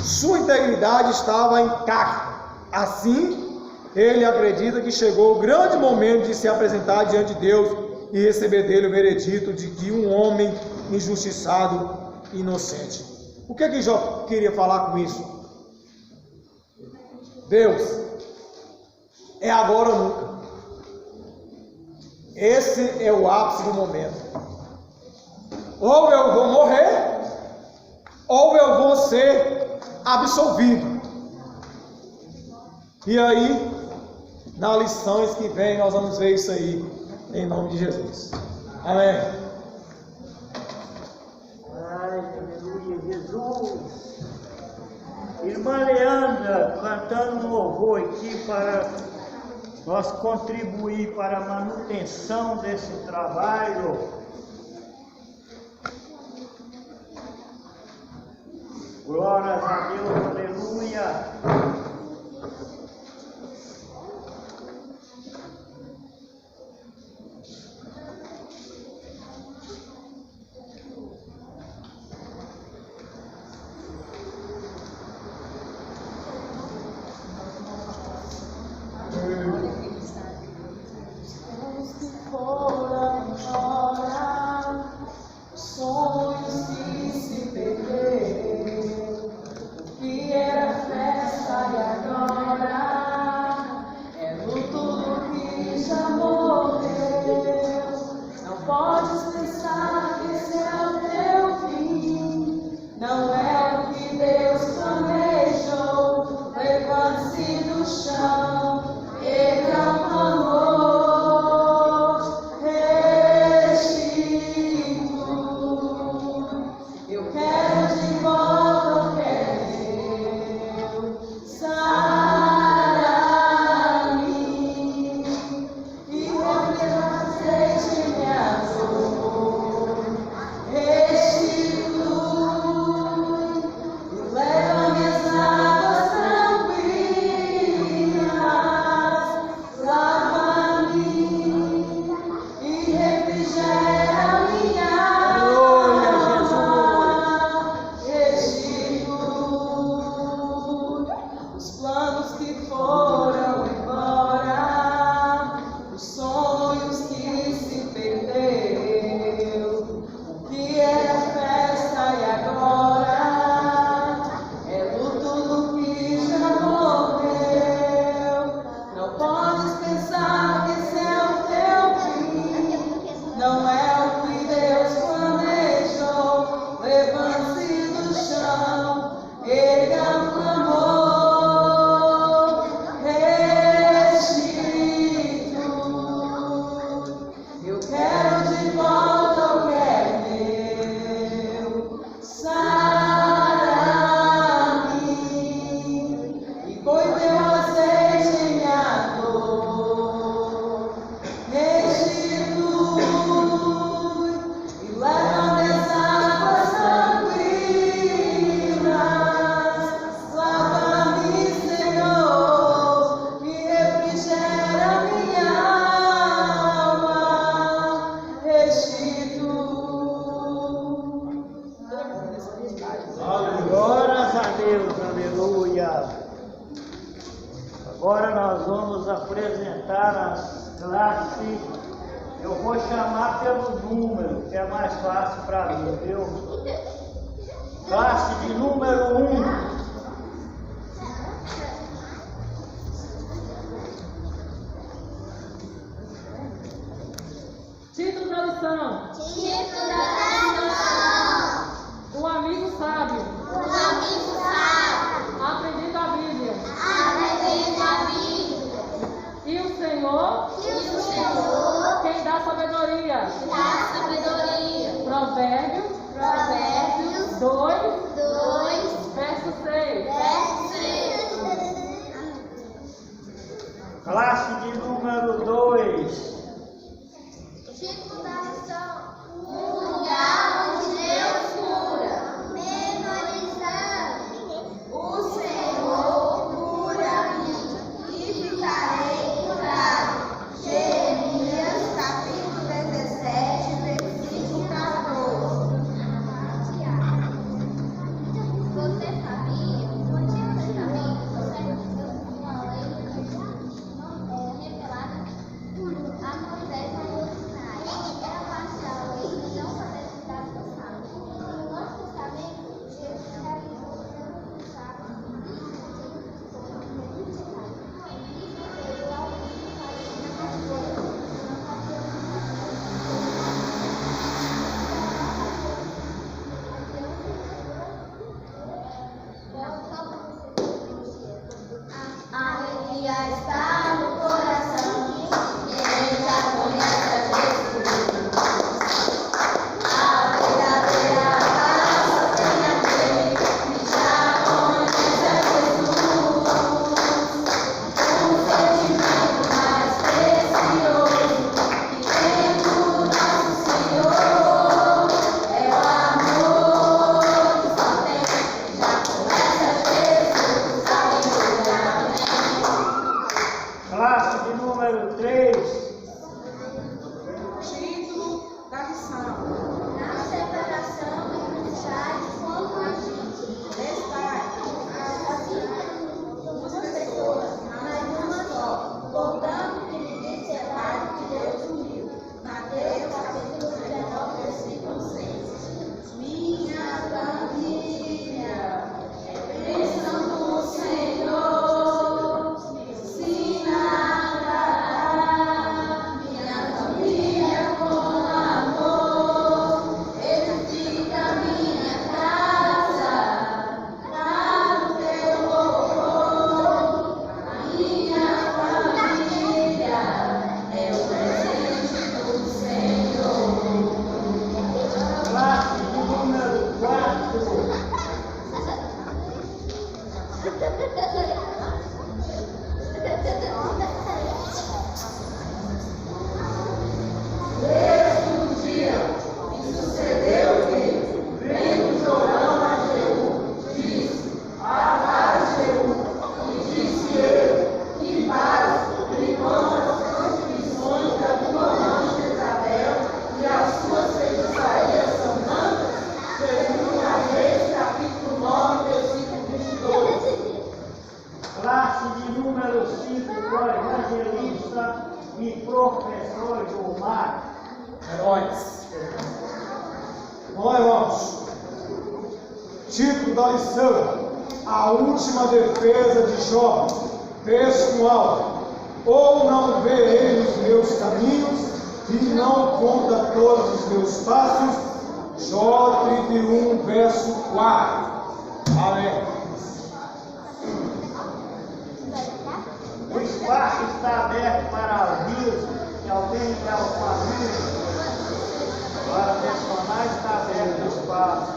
Sua integridade estava intacta. Assim, ele acredita que chegou o grande momento de se apresentar diante de Deus e receber dele o veredito de que um homem injustiçado, inocente. O que Jó queria falar com isso? Deus, é agora ou nunca. Esse é o ápice do momento. Ou eu vou morrer, ou eu vou ser absolvido. E aí, nas lições que vem, nós vamos ver isso aí, em nome de Jesus. Amém. Aleluia, Jesus. Irmã Leandra, cantando um louvor aqui para nós contribuir para a manutenção desse trabalho. Glórias a Deus, aleluia. Sonhos que se perderam, que era festa apresentar as classes. Eu vou chamar pelo número, que é mais fácil para mim, viu? Classe de número 1. Título da lição. Título da lição. O amigo sábio. O amigo sábio. Aprendendo a Bíblia. Aprendendo a Bíblia. E o Senhor. E o Senhor. Quem dá sabedoria. Dá sabedoria. Provérbios. Provérbios 2, 2, verso 6. verso 6. Classe de número 2. Título da lição. O lugar onde Deus cura. Memorizando. O Senhor cura-me e ficarei curado. Jeremias, capítulo 17, versículo 14. Você sabia? Você sabia? Uma lei revelada a Moisés no Sinai. Era parte da lei e não poder dar passado. No Novo Testamento, Jesus realizou o sábado a alegria está no coração. Ele já conhece a Jesus. A verdadeira paz tem aquele que já conhece a Jesus. Um sentimento mais precioso que tem do nosso Senhor é o amor que só tem quem já conhece a Jesus. Aleluia. Classe de número 3. Título da lição. Na separação entre os pais, como agir. Destaque. Duas pessoas, mas uma só. Portanto, que ninguém separe o que Deus uniu. Mateus capítulo 19, versículo 6. Minha família é bênção do Senhor. Se nada há, minha família com amor edifica minha casa, para o teu louvor. A minha família é o presente do Senhor. Classe de número 4. Desde o dia que sucedeu que, vendo Jorão a Jeú, disse: Arrasa Jeú, e disse ele: Que paz, limão as constituições da tua mãe Jezabel, e as suas feitiçarias são tantas? Segunda Reis, capítulo 9, versículo 22. Classe de número 5, o evangelista e professor Gilmar. É nóis. Bom, irmãos, título da lição: a última defesa de Jó. Texto com alto: ou não vê ele os meus caminhos e não conta todos os meus passos. Jó 31, verso 4. Amém. O espaço está aberto para ouvir. Se alguém quer ouvir, para personagens está aberto o espaço.